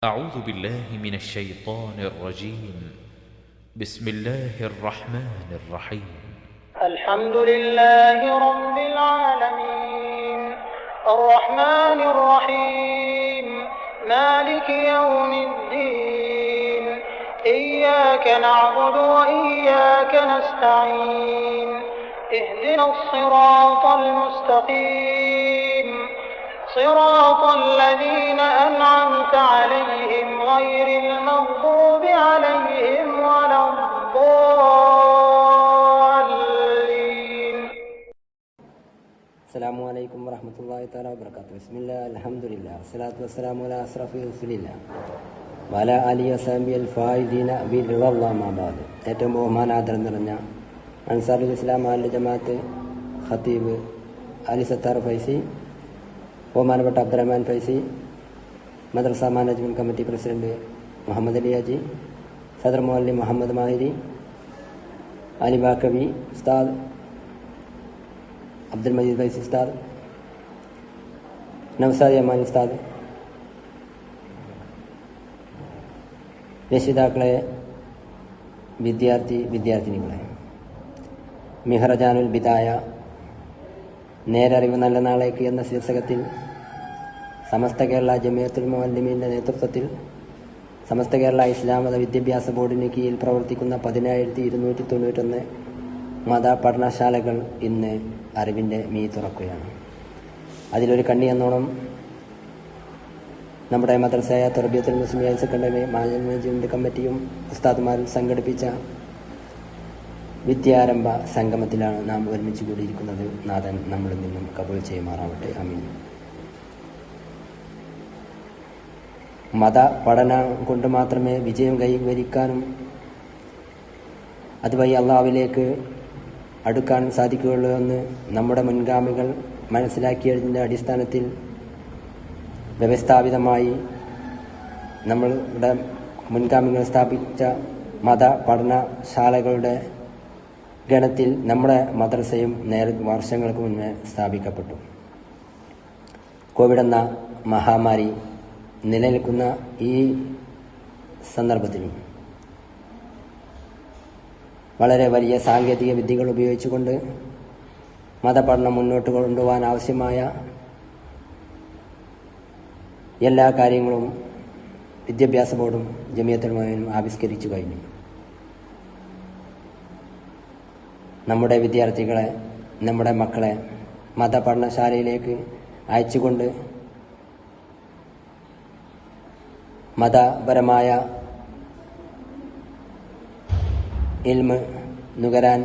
أعوذ بالله من الشيطان الرجيم. بسم الله الرحمن الرحيم. الحمد لله رب العالمين الرحمن الرحيم مالك يوم الدين إياك نعبد وإياك نستعين اهدنا الصراط المستقيم صراط الذين أنعمت عليهم غير المغضوب عليهم ولا الضالين. السلام عليكم ورحمة الله تعالى وبركاته. بسم الله الحمد لله والصلاة والسلام على أشرف رسول الله وعلى آله وصحبه الفائزين برضا الله ما بعد. ഏറ്റവും ബഹുമാനാദരം നിറഞ്ഞ അൻസാറുൽ ഇസ്ലാം അൽ ജമാഅത്ത് ഖത്തീബ് അലി സത്താർ ഫൈസി, ബഹുമാനപ്പെട്ട അബ്ദുറഹ്മാൻ ഫൈസി, മദ്രസ management committee president Muhammad Ali Haji, സദർ മുഅല്ലിം മുഹമ്മദ് മാഹിരി, അലിബാക്കവി ഉസ്താദ്, അബ്ദുൽ മജീദ് ഫൈസി ഉസ്താദ്, നൗസാദ് യമാൻ ഉസ്താദ്, രക്ഷിതാക്കളെ, വിദ്യാർത്ഥിനികളെ, മിഹ്റജാനുൽ ബിദായ നേരറിവ് നല്ല നാളേക്ക് എന്ന ശീർഷകത്തിൽ സമസ്ത കേരള ജമിയത്തുൽ മുഅല്ലിമീൻ്റെ നേതൃത്വത്തിൽ സമസ്ത കേരള ഇസ്ലാം മത വിദ്യാഭ്യാസ ബോർഡിന് കീഴിൽ പ്രവർത്തിക്കുന്ന 10291 മത പഠനശാലകൾ ഇന്ന് അറിവിൻ്റെ മീ തുറക്കുകയാണ്. അതിലൊരു കണ്ണി എന്നോണം നമ്മുടെ മദ്രസയായ തർബിയത്തുൽ മുസ്ലിം ഹയർ സെക്കൻഡറി മാനേജ്മെൻറ്റ് കമ്മിറ്റിയും ഉസ്താദുമാരും സംഘടിപ്പിച്ച വിദ്യാരംഭ സംഗമത്തിലാണ് നാം ഒരുമിച്ച് കൂടിയിരിക്കുന്നത്. നാഥൻ നമ്മളിൽ നിന്നും കബൂൽ ചെയ്യുമാറാവട്ടെ, ആമീൻ. മത പഠനം കൊണ്ട് മാത്രമേ വിജയം കൈവരിക്കാനും അതുവഴി അള്ളാഹുവിലേക്ക് അടുക്കാനും സാധിക്കുകയുള്ളൂ എന്ന് നമ്മുടെ മുൻഗാമികൾ മനസ്സിലാക്കിയതിൻ്റെ അടിസ്ഥാനത്തിൽ വ്യവസ്ഥാപിതമായി നമ്മളുടെ മുൻഗാമികൾ സ്ഥാപിച്ച മത പഠനശാലകളുടെ ഗണത്തിൽ നമ്മുടെ മദ്രസയും വർഷങ്ങൾക്ക് മുന്നേ സ്ഥാപിക്കപ്പെട്ടു. കോവിഡ് എന്ന മഹാമാരി നിലനിൽക്കുന്ന ഈ സന്ദർഭത്തിലും വളരെ വലിയ സാങ്കേതിക വിദ്യകൾ ഉപയോഗിച്ചുകൊണ്ട് മതപഠനം മുന്നോട്ട് കൊണ്ടുപോകാൻ ആവശ്യമായ എല്ലാ കാര്യങ്ങളും വിദ്യാഭ്യാസ ബോർഡും ജമിയത്തുൽ ഉലമയും ആവിഷ്കരിച്ചു കഴിഞ്ഞു. നമ്മുടെ വിദ്യാർത്ഥികളെ, നമ്മുടെ മക്കളെ മതപഠനശാലയിലേക്ക് അയച്ചുകൊണ്ട് മതപരമായ ഇൽമ് നുകരാൻ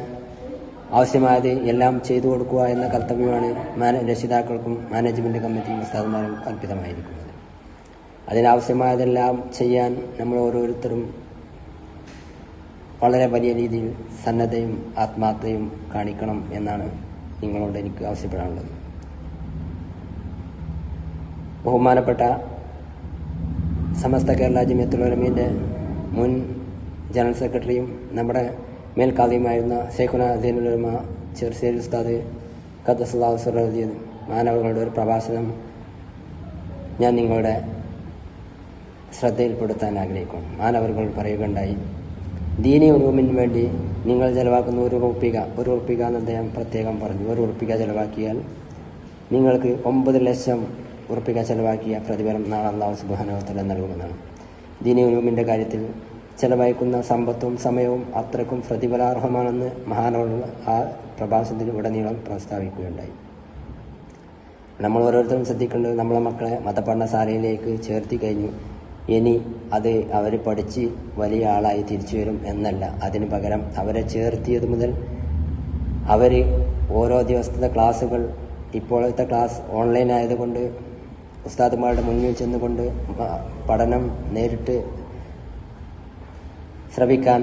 ആവശ്യമായത് എല്ലാം ചെയ്തു കൊടുക്കുക എന്ന കർത്തവ്യമാണ് രക്ഷിതാക്കൾക്കും മാനേജ്മെൻറ്റ് കമ്മിറ്റിയും ഉസ്താദുമാരും അർപ്പിതമായിരിക്കുന്നത്. അതിനാവശ്യമായതെല്ലാം ചെയ്യാൻ നമ്മൾ ഓരോരുത്തരും വളരെ വലിയ രീതിയിൽ സന്നദ്ധയും ആത്മാർത്ഥതയും കാണിക്കണം എന്നാണ് നിങ്ങളോട് എനിക്ക് ആവശ്യപ്പെടാനുള്ളത്. ബഹുമാനപ്പെട്ട സമസ്ത കേരള ജമിയത്തുൽ ഉലമയുടെ മുൻ ജനറൽ സെക്രട്ടറിയും നമ്മുടെ മേൽക്കാദിയുമായിരുന്ന ശൈഖുന സൈനുൽ ഉലമ ചെറുശ്ശേരി ഉസ്താദ് ഖദ്ദസല്ലാഹു സിർറഹു മാനവകളുടെ ഒരു പ്രഭാഷണം ഞാൻ നിങ്ങളുടെ ശ്രദ്ധയിൽപ്പെടുത്താൻ ആഗ്രഹിക്കുന്നു. മാനവകൾ പറയുകയുണ്ടായി, ദീനി ഉലൂമിന് വേണ്ടി നിങ്ങൾ ചെലവാക്കുന്ന ഒരു ഉറുപ്പിക എന്ന് അദ്ദേഹം പ്രത്യേകം പറഞ്ഞു. ഒരു ഉറുപ്പിക ചെലവാക്കിയാൽ നിങ്ങൾക്ക് 9 ലക്ഷം ഉറുപ്പിക ചെലവാക്കിയ പ്രതിഫലം നാളെ അല്ലാഹു സുബ്ഹാനഹു വ തആല നൽകുമെന്നാണ്. ദീനി ഉലൂമിൻ്റെ കാര്യത്തിൽ ചെലവഴിക്കുന്ന സമ്പത്തും സമയവും അത്രയ്ക്കും പ്രതിഫലാർഹമാണെന്ന് മഹാനവകൾ ആ പ്രഭാഷണത്തിൽ ഉടനീളം പ്രസ്താവിക്കുകയുണ്ടായി. നമ്മൾ ഓരോരുത്തരും ശ്രദ്ധിക്കേണ്ടത്, നമ്മളെ മക്കളെ മതപഠനശാലയിലേക്ക് ചേർത്തി കഴിഞ്ഞു, ഇനി അത് അവർ പഠിച്ച് വലിയ ആളായി തിരിച്ചു വരും എന്നല്ല. അതിന് പകരം അവരെ ചേർത്തിയത് മുതൽ അവർ ഓരോ ദിവസത്തെ ക്ലാസ്സുകൾ, ഇപ്പോഴത്തെ ക്ലാസ് ഓൺലൈൻ ആയതുകൊണ്ട് ഉസ്താദുമാരുടെ മുന്നിൽ ചെന്നുകൊണ്ട് പഠനം നേരിട്ട് ശ്രവിക്കാൻ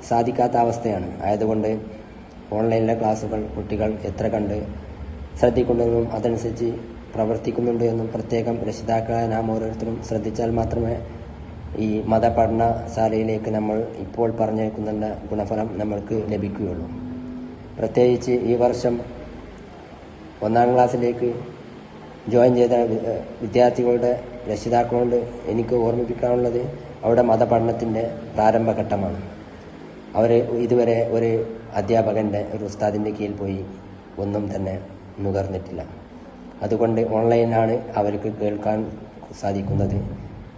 സാധിക്കാത്ത അവസ്ഥയാണ്. ആയതുകൊണ്ട് ഓൺലൈനിലെ ക്ലാസ്സുകൾ കുട്ടികൾ എത്ര കണ്ട് ശ്രദ്ധിക്കുന്നുണ്ടെന്നും അതനുസരിച്ച് പ്രവർത്തിക്കുന്നുണ്ട് എന്നും പ്രത്യേകം രക്ഷിതാക്കളെ നാം ഓരോരുത്തരും ശ്രദ്ധിച്ചാൽ മാത്രമേ ഈ മതപഠനശാലയിലേക്ക് നമ്മൾ ഇപ്പോൾ പറഞ്ഞേക്കുന്ന ഗുണഫലം നമ്മൾക്ക് ലഭിക്കുകയുള്ളൂ. പ്രത്യേകിച്ച് ഈ വർഷം 1ാം ക്ലാസ്സിലേക്ക് ജോയിൻ ചെയ്ത വിദ്യാർത്ഥികളുടെ രക്ഷിതാക്കളോട് എനിക്ക് ഓർമ്മിപ്പിക്കാനുള്ളത് അവിടെ മതപഠനത്തിൻ്റെ പ്രാരംഭഘട്ടമാണ്. അവർ ഇതുവരെ ഒരു അധ്യാപകൻ്റെ, ഒരു ഉസ്താദിൻ്റെ കീഴിൽ പോയി ഒന്നും തന്നെ നുകർന്നിട്ടില്ല. അതുകൊണ്ട് ഓൺലൈനാണ് അവർക്ക് കേൾക്കാൻ സാധിക്കുന്നത്.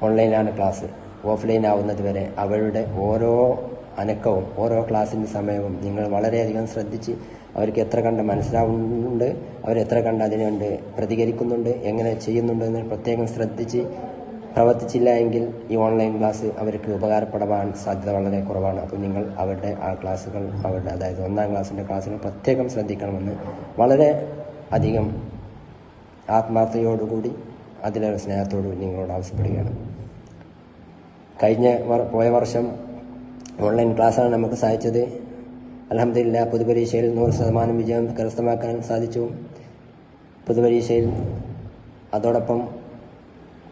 ഓൺലൈനാണ് ക്ലാസ്. ഓഫ്ലൈൻ ആവുന്നത് വരെ അവരുടെ ഓരോ അനക്കവും ഓരോ ക്ലാസ്സിൻ്റെ സമയവും നിങ്ങൾ വളരെയധികം ശ്രദ്ധിച്ച് അവർക്ക് എത്ര കണ്ട് മനസ്സിലാവുന്നുണ്ട്, അവരെത്ര കണ്ട് അതിനുവേണ്ടി പ്രതികരിക്കുന്നുണ്ട്, എങ്ങനെ ചെയ്യുന്നുണ്ട് എന്ന് പ്രത്യേകം ശ്രദ്ധിച്ച് പ്രവർത്തിച്ചില്ല എങ്കിൽ ഈ ഓൺലൈൻ ക്ലാസ് അവർക്ക് ഉപകാരപ്പെടാൻ സാധ്യത വളരെ കുറവാണ്. അപ്പോൾ നിങ്ങൾ അവരുടെ ആ ക്ലാസ്സുകൾ, അതായത് 1-ാം ക്ലാസ്സിൻ്റെ ക്ലാസ്സുകൾ പ്രത്യേകം ശ്രദ്ധിക്കണമെന്ന് വളരെ അധികം ആത്മാർത്ഥതയോടുകൂടി അതിലേറെ സ്നേഹത്തോടുകൂടി നിങ്ങളോട് ആവശ്യപ്പെടുകയാണ്. പോയ വർഷം ഓൺലൈൻ ക്ലാസ്സാണ് നമുക്ക് സഹായിച്ചത്. അൽഹംദുലില്ലാഹ് പൊതുപരീക്ഷയിൽ 100% വിജയം കരസ്ഥമാക്കാൻ സാധിച്ചു. പൊതുപരീക്ഷയിൽ അതോടൊപ്പം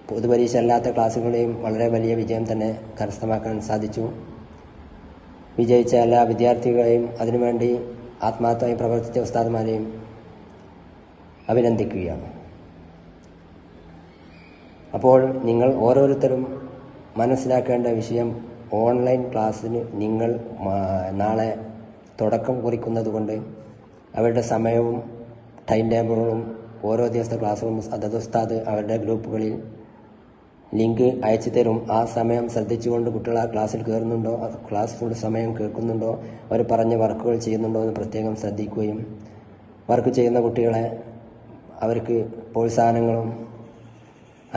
പൊതുപരീക്ഷ അല്ലാത്ത ക്ലാസ്സുകളെയും വളരെ വലിയ വിജയം തന്നെ കരസ്ഥമാക്കാൻ സാധിച്ചു. വിജയിച്ച എല്ലാ വിദ്യാർത്ഥികളെയും അതിനുവേണ്ടി ആത്മാർത്ഥമായി പ്രവർത്തിച്ച ഉസ്താദുമാരെയും അഭിനന്ദിക്കുകയാണ്. അപ്പോൾ നിങ്ങൾ ഓരോരുത്തരും മനസ്സിലാക്കേണ്ട വിഷയം, ഓൺലൈൻ ക്ലാസ്സിന് നിങ്ങൾ നാളെ തുടക്കം കുറിക്കുന്നത് കൊണ്ട് അവരുടെ സമയവും ടൈം ടേബിളുകളും ഓരോ ദിവസത്തെ ക്ലാസ്സുകളും അതത് ഉസ്താദ് അവരുടെ ഗ്രൂപ്പുകളിൽ ലിങ്ക് അയച്ചു തരും. ആ സമയം ശ്രദ്ധിച്ചുകൊണ്ട് കുട്ടികൾ ആ ക്ലാസ്സിൽ കയറുന്നുണ്ടോ, ക്ലാസ് ഫുൾ സമയം കേൾക്കുന്നുണ്ടോ, അവർ പറഞ്ഞ വർക്കുകൾ ചെയ്യുന്നുണ്ടോ എന്ന് പ്രത്യേകം ശ്രദ്ധിക്കുകയും വർക്ക് ചെയ്യുന്ന കുട്ടികളെ അവർക്ക് പ്രോത്സാഹനങ്ങളും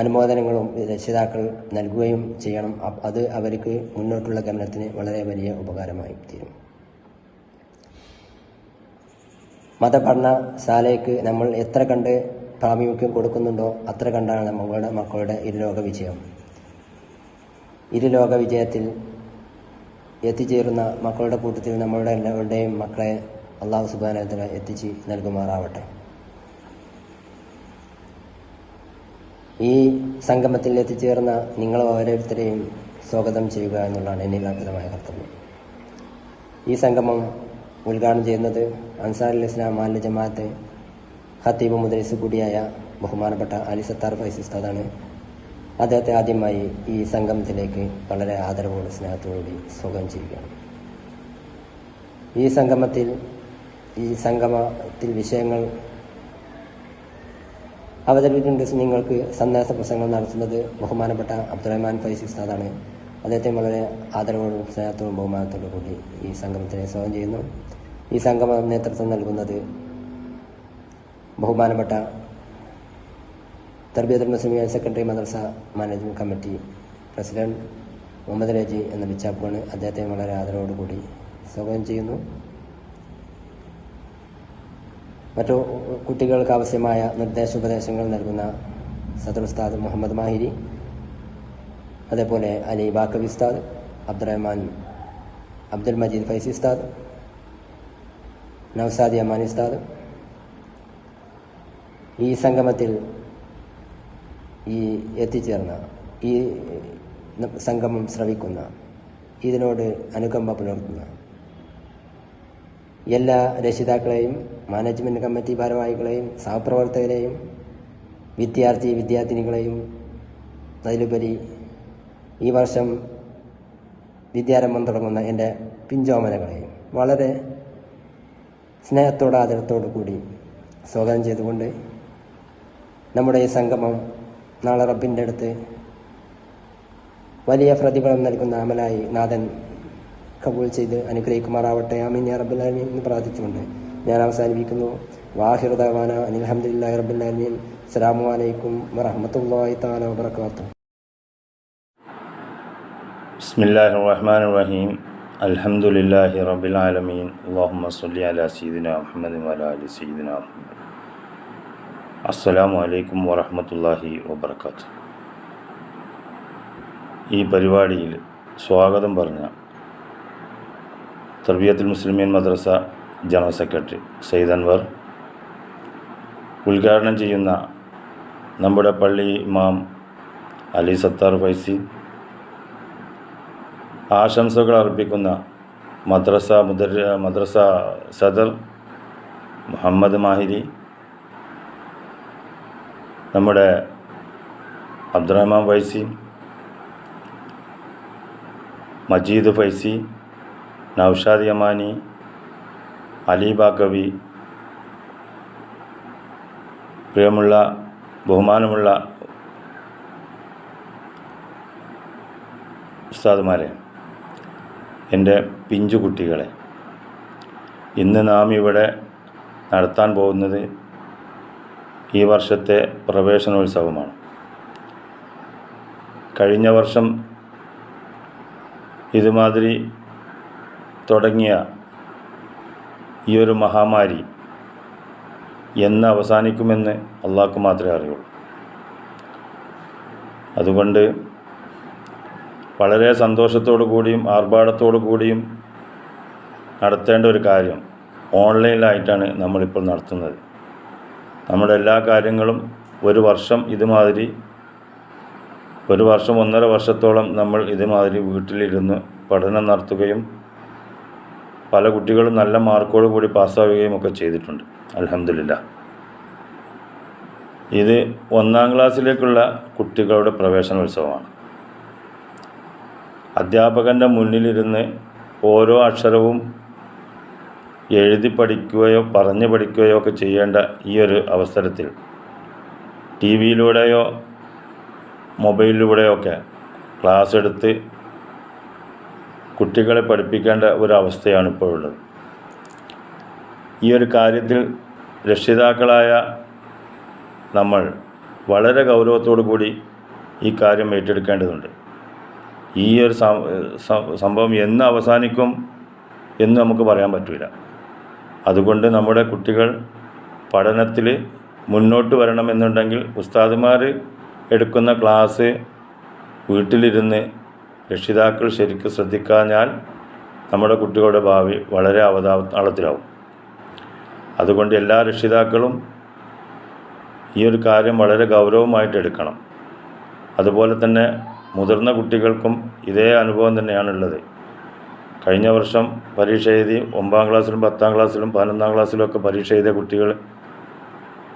അനുമോദനങ്ങളും രക്ഷിതാക്കൾ നൽകുകയും ചെയ്യണം. അത് അവർക്ക് മുന്നോട്ടുള്ള ഗമനത്തിന് വളരെ വലിയ ഉപകാരമായി തീരും. മതപഠനശാലയ്ക്ക് നമ്മൾ എത്ര കണ്ട് പ്രാമുഖ്യം കൊടുക്കുന്നുണ്ടോ അത്ര കണ്ടാണ് നമ്മളുടെ മക്കളുടെ ഇരുലോക വിജയം. ഇരുലോക വിജയത്തിൽ എത്തിച്ചേരുന്ന മക്കളുടെ കൂട്ടത്തിൽ നമ്മളുടെ എല്ലാവരുടെയും മക്കളെ അല്ലാഹു സുബ്ഹാനഹു വ തആല എത്തിച്ച് നൽകുമാറാവട്ടെ. ഈ സംഗമത്തിൽ എത്തിച്ചേർന്ന നിങ്ങൾ ഓരോരുത്തരെയും സ്വാഗതം ചെയ്യുക എന്നുള്ളതാണ് എന്നിൽ അർപ്പിതമായ കർത്തവ്യം. ഈ സംഗമം ഉദ്ഘാടനം ചെയ്യുന്നത് അൻസാറുൽ ഇസ്ലാം മാലിന്യ ജമാഅത്ത് ഖത്തീബ് മുദരിസ് കൂടിയായ ബഹുമാനപ്പെട്ട അലി സത്താർ ഫൈസി ഉസ്താദാണ്. അദ്ദേഹത്തെ ആദ്യമായി ഈ സംഗമത്തിലേക്ക് വളരെ ആദരവോടെ സ്നേഹത്തോടുകൂടി സ്വാഗതം ചെയ്യുകയാണ്. ഈ സംഗമത്തിൽ വിഷയങ്ങൾ അവതരിപ്പിച്ചുകൊണ്ട് നിങ്ങൾക്ക് സന്ദേശ പ്രസംഗം നടത്തുന്നത് ബഹുമാനപ്പെട്ട അബ്ദുറഹ്മാൻ ഫൈസി ഉസ്താദാണ്. അദ്ദേഹത്തെ വളരെ ആദരവോടും സ്നേഹത്തോടും ബഹുമാനത്തോടും കൂടി ഈ സംഗമത്തിനെ സ്വാഗതം ചെയ്യുന്നു. ഈ സംഗമം നേതൃത്വം നൽകുന്നത് ബഹുമാനപ്പെട്ട തർബിയത്തുൽ മുസ്ലിമീൻ സെക്രട്ടറി മദ്രസ മാനേജ്മെന്റ് കമ്മിറ്റി പ്രസിഡന്റ് മുഹമ്മദ് രജി എന്ന ബിച്ചാപ്പാണ്. അദ്ദേഹത്തെ വളരെ ആദരവോടുകൂടി സ്വാഗതം ചെയ്യുന്നു. മറ്റു കുട്ടികൾക്ക് ആവശ്യമായ നിർദ്ദേശോപദേശങ്ങൾ നൽകുന്ന സദർ ഉസ്താദ് മുഹമ്മദ് മാഹിരി, അതേപോലെ അലി ബാക്കവി ഉസ്താദ്, അബ്ദുൽ മജീദ് ഫൈസി ഉസ്താദ്, നൗസാദി അമാനി ഉസ്താദ്. ഈ സംഗമത്തിൽ എത്തിച്ചേർന്ന ഈ സംഗമം ശ്രവിക്കുന്ന, ഇതിനോട് അനുകമ്പ പുലർത്തുന്ന എല്ലാ രക്ഷിതാക്കളെയും, മാനേജ്മെന്റ് കമ്മിറ്റി ഭാരവാഹികളെയും, സഹപ്രവർത്തകരെയും, വിദ്യാർത്ഥിനികളെയും, അതിലുപരി ഈ വർഷം വിദ്യാരംഭം തുടങ്ങുന്ന എൻ്റെ പിഞ്ചോമനകളെയും വളരെ സ്നേഹത്തോടെ ആദരത്തോടു കൂടി സ്വാഗതം ചെയ്തുകൊണ്ട് നമ്മുടെ ഈ സംഗമം നാളെ റബ്ബിൻ്റെ അടുത്ത് വലിയ പ്രതിഫലം നൽകുന്ന അമലായി നാഥൻ കബൂൽ ചെയ്ത് അനുഗ്രഹിക്കുമാറാവട്ടെ. ആമീൻ യാ റബ്ബൽ ആലമീൻ എന്ന് പ്രാർത്ഥിച്ചുകൊണ്ട് ഞാൻ അവസാനിപ്പിക്കുന്നു. വാഹിറു ദഅവാന അനിൽ ഹംദുലില്ലാഹി റബ്ബിൽ ആലമീൻ. അസ്സലാമു അലൈക്കും വറഹ്മത്തുള്ളാഹി തആല വബറകാതുഹു. ബിസ്മില്ലാഹിർ റഹ്മാനിർ റഹീം. അൽഹംദുലില്ലാഹി റബ്ബിൽ ആലമീൻ. അല്ലാഹുമ്മ സ്വല്ലി അലാ സയ്യിദിനാ മുഹമ്മദിൻ വഅലാ ആലി സയ്യിദിനാ മുഹമ്മദ്. അസ്സലാമു അലൈക്കും വറഹ്മത്തുള്ളാഹി വബറകാതുഹു. ഈ പരിപാടിയിൽ സ്വാഗതം പറഞ്ഞ തർബിയത്തുൽ മുസ്ലിമീൻ മദ്രസ ജനറൽ സെക്രട്ടറി സയ്യിദ് അൻവർ, ഉദ്ഘാടനം ചെയ്യുന്ന നമ്മുടെ പള്ളി ഇമാം അലി സത്താർ ഫൈസി, ആശംസകൾ അർപ്പിക്കുന്ന മദ്രസ സദർ മുഹമ്മദ് മാഹിരി, നമ്മുടെ അബ്ദുറഹ്മാൻ ഫൈസി, മജീദ് ഫൈസി, നൗഷാദ് യമാനി, അലി ബാക്കവി, പ്രിയമുള്ള ബഹുമാനമുള്ള ഉസ്താദുമാരെ, എൻ്റെ പിഞ്ചു കുട്ടികളെ, ഇന്ന് നാം ഇവിടെ നടത്താൻ പോകുന്നത് ഈ വർഷത്തെ പ്രവേശനോത്സവമാണ്. കഴിഞ്ഞ വർഷം ഇതുമാതിരി തുടങ്ങിയ ഈ ഒരു മഹാമാരി എന്ന് അവസാനിക്കുമെന്ന് അള്ളാഹ്ക്ക് മാത്രമേ അറിയുള്ളൂ. അതുകൊണ്ട് വളരെ സന്തോഷത്തോടു കൂടിയും ആർഭാടത്തോടു കൂടിയും നടത്തേണ്ട ഒരു കാര്യം ഓൺലൈനിലായിട്ടാണ് നമ്മളിപ്പോൾ നടത്തുന്നത്. നമ്മുടെ എല്ലാ കാര്യങ്ങളും ഒരു വർഷം ഇതുമാതിരി, ഒരു വർഷം 1.5 വർഷത്തോളം നമ്മൾ ഇതുമാതിരി വീട്ടിലിരുന്ന് പഠനം നടത്തുകയും പല കുട്ടികളും നല്ല മാർക്കോട് കൂടി പാസ്സാവുകയും ഒക്കെ ചെയ്തിട്ടുണ്ട്. അൽഹംദുലില്ലാഹ്. ഇത് 1-ാം ക്ലാസ്സിലേക്കുള്ള കുട്ടികളുടെ പ്രവേശനോത്സവമാണ്. അധ്യാപകൻ്റെ മുന്നിലിരുന്ന് ഓരോ അക്ഷരവും എഴുതി പഠിക്കുകയോ പറഞ്ഞ് പഠിക്കുകയോ ഒക്കെ ചെയ്യേണ്ട ഈ ഒരു അവസരത്തിൽ ടി വിയിലൂടെയോ മൊബൈലിലൂടെയോ ഒക്കെ ക്ലാസ് എടുത്ത് കുട്ടികളെ പഠിപ്പിക്കേണ്ട ഒരവസ്ഥയാണ് ഇപ്പോൾ ഉള്ളത്. ഈ ഒരു കാര്യത്തിൽ രക്ഷിതാക്കളായ നമ്മൾ വളരെ ഗൗരവത്തോടു കൂടി ഈ കാര്യം ഏറ്റെടുക്കേണ്ടതുണ്ട്. ഈ ഒരു സംഭവം എന്ന് അവസാനിക്കും എന്ന് നമുക്ക് പറയാൻ പറ്റില്ല. അതുകൊണ്ട് നമ്മുടെ കുട്ടികൾ പഠനത്തിൽ മുന്നോട്ട് വരണമെന്നുണ്ടെങ്കിൽ ഉസ്താദുമാർ എടുക്കുന്ന ക്ലാസ് വീട്ടിലിരുന്ന് രക്ഷിതാക്കൾ ശരിക്കും ശ്രദ്ധിക്കാഞ്ഞാൽ നമ്മുടെ കുട്ടികളുടെ ഭാവി വളരെ അവതാളത്തിലാവും. അതുകൊണ്ട് എല്ലാ രക്ഷിതാക്കളും ഈ ഒരു കാര്യം വളരെ ഗൗരവമായിട്ട് എടുക്കണം. അതുപോലെ തന്നെ മുതിർന്ന കുട്ടികൾക്കും ഇതേ അനുഭവം തന്നെയാണുള്ളത്. കഴിഞ്ഞ വർഷം പരീക്ഷ എഴുതി 9-ാം ക്ലാസ്സിലും 10-ാം ക്ലാസ്സിലും 11-ാം ക്ലാസ്സിലും ഒക്കെ പരീക്ഷ എഴുതിയ കുട്ടികൾ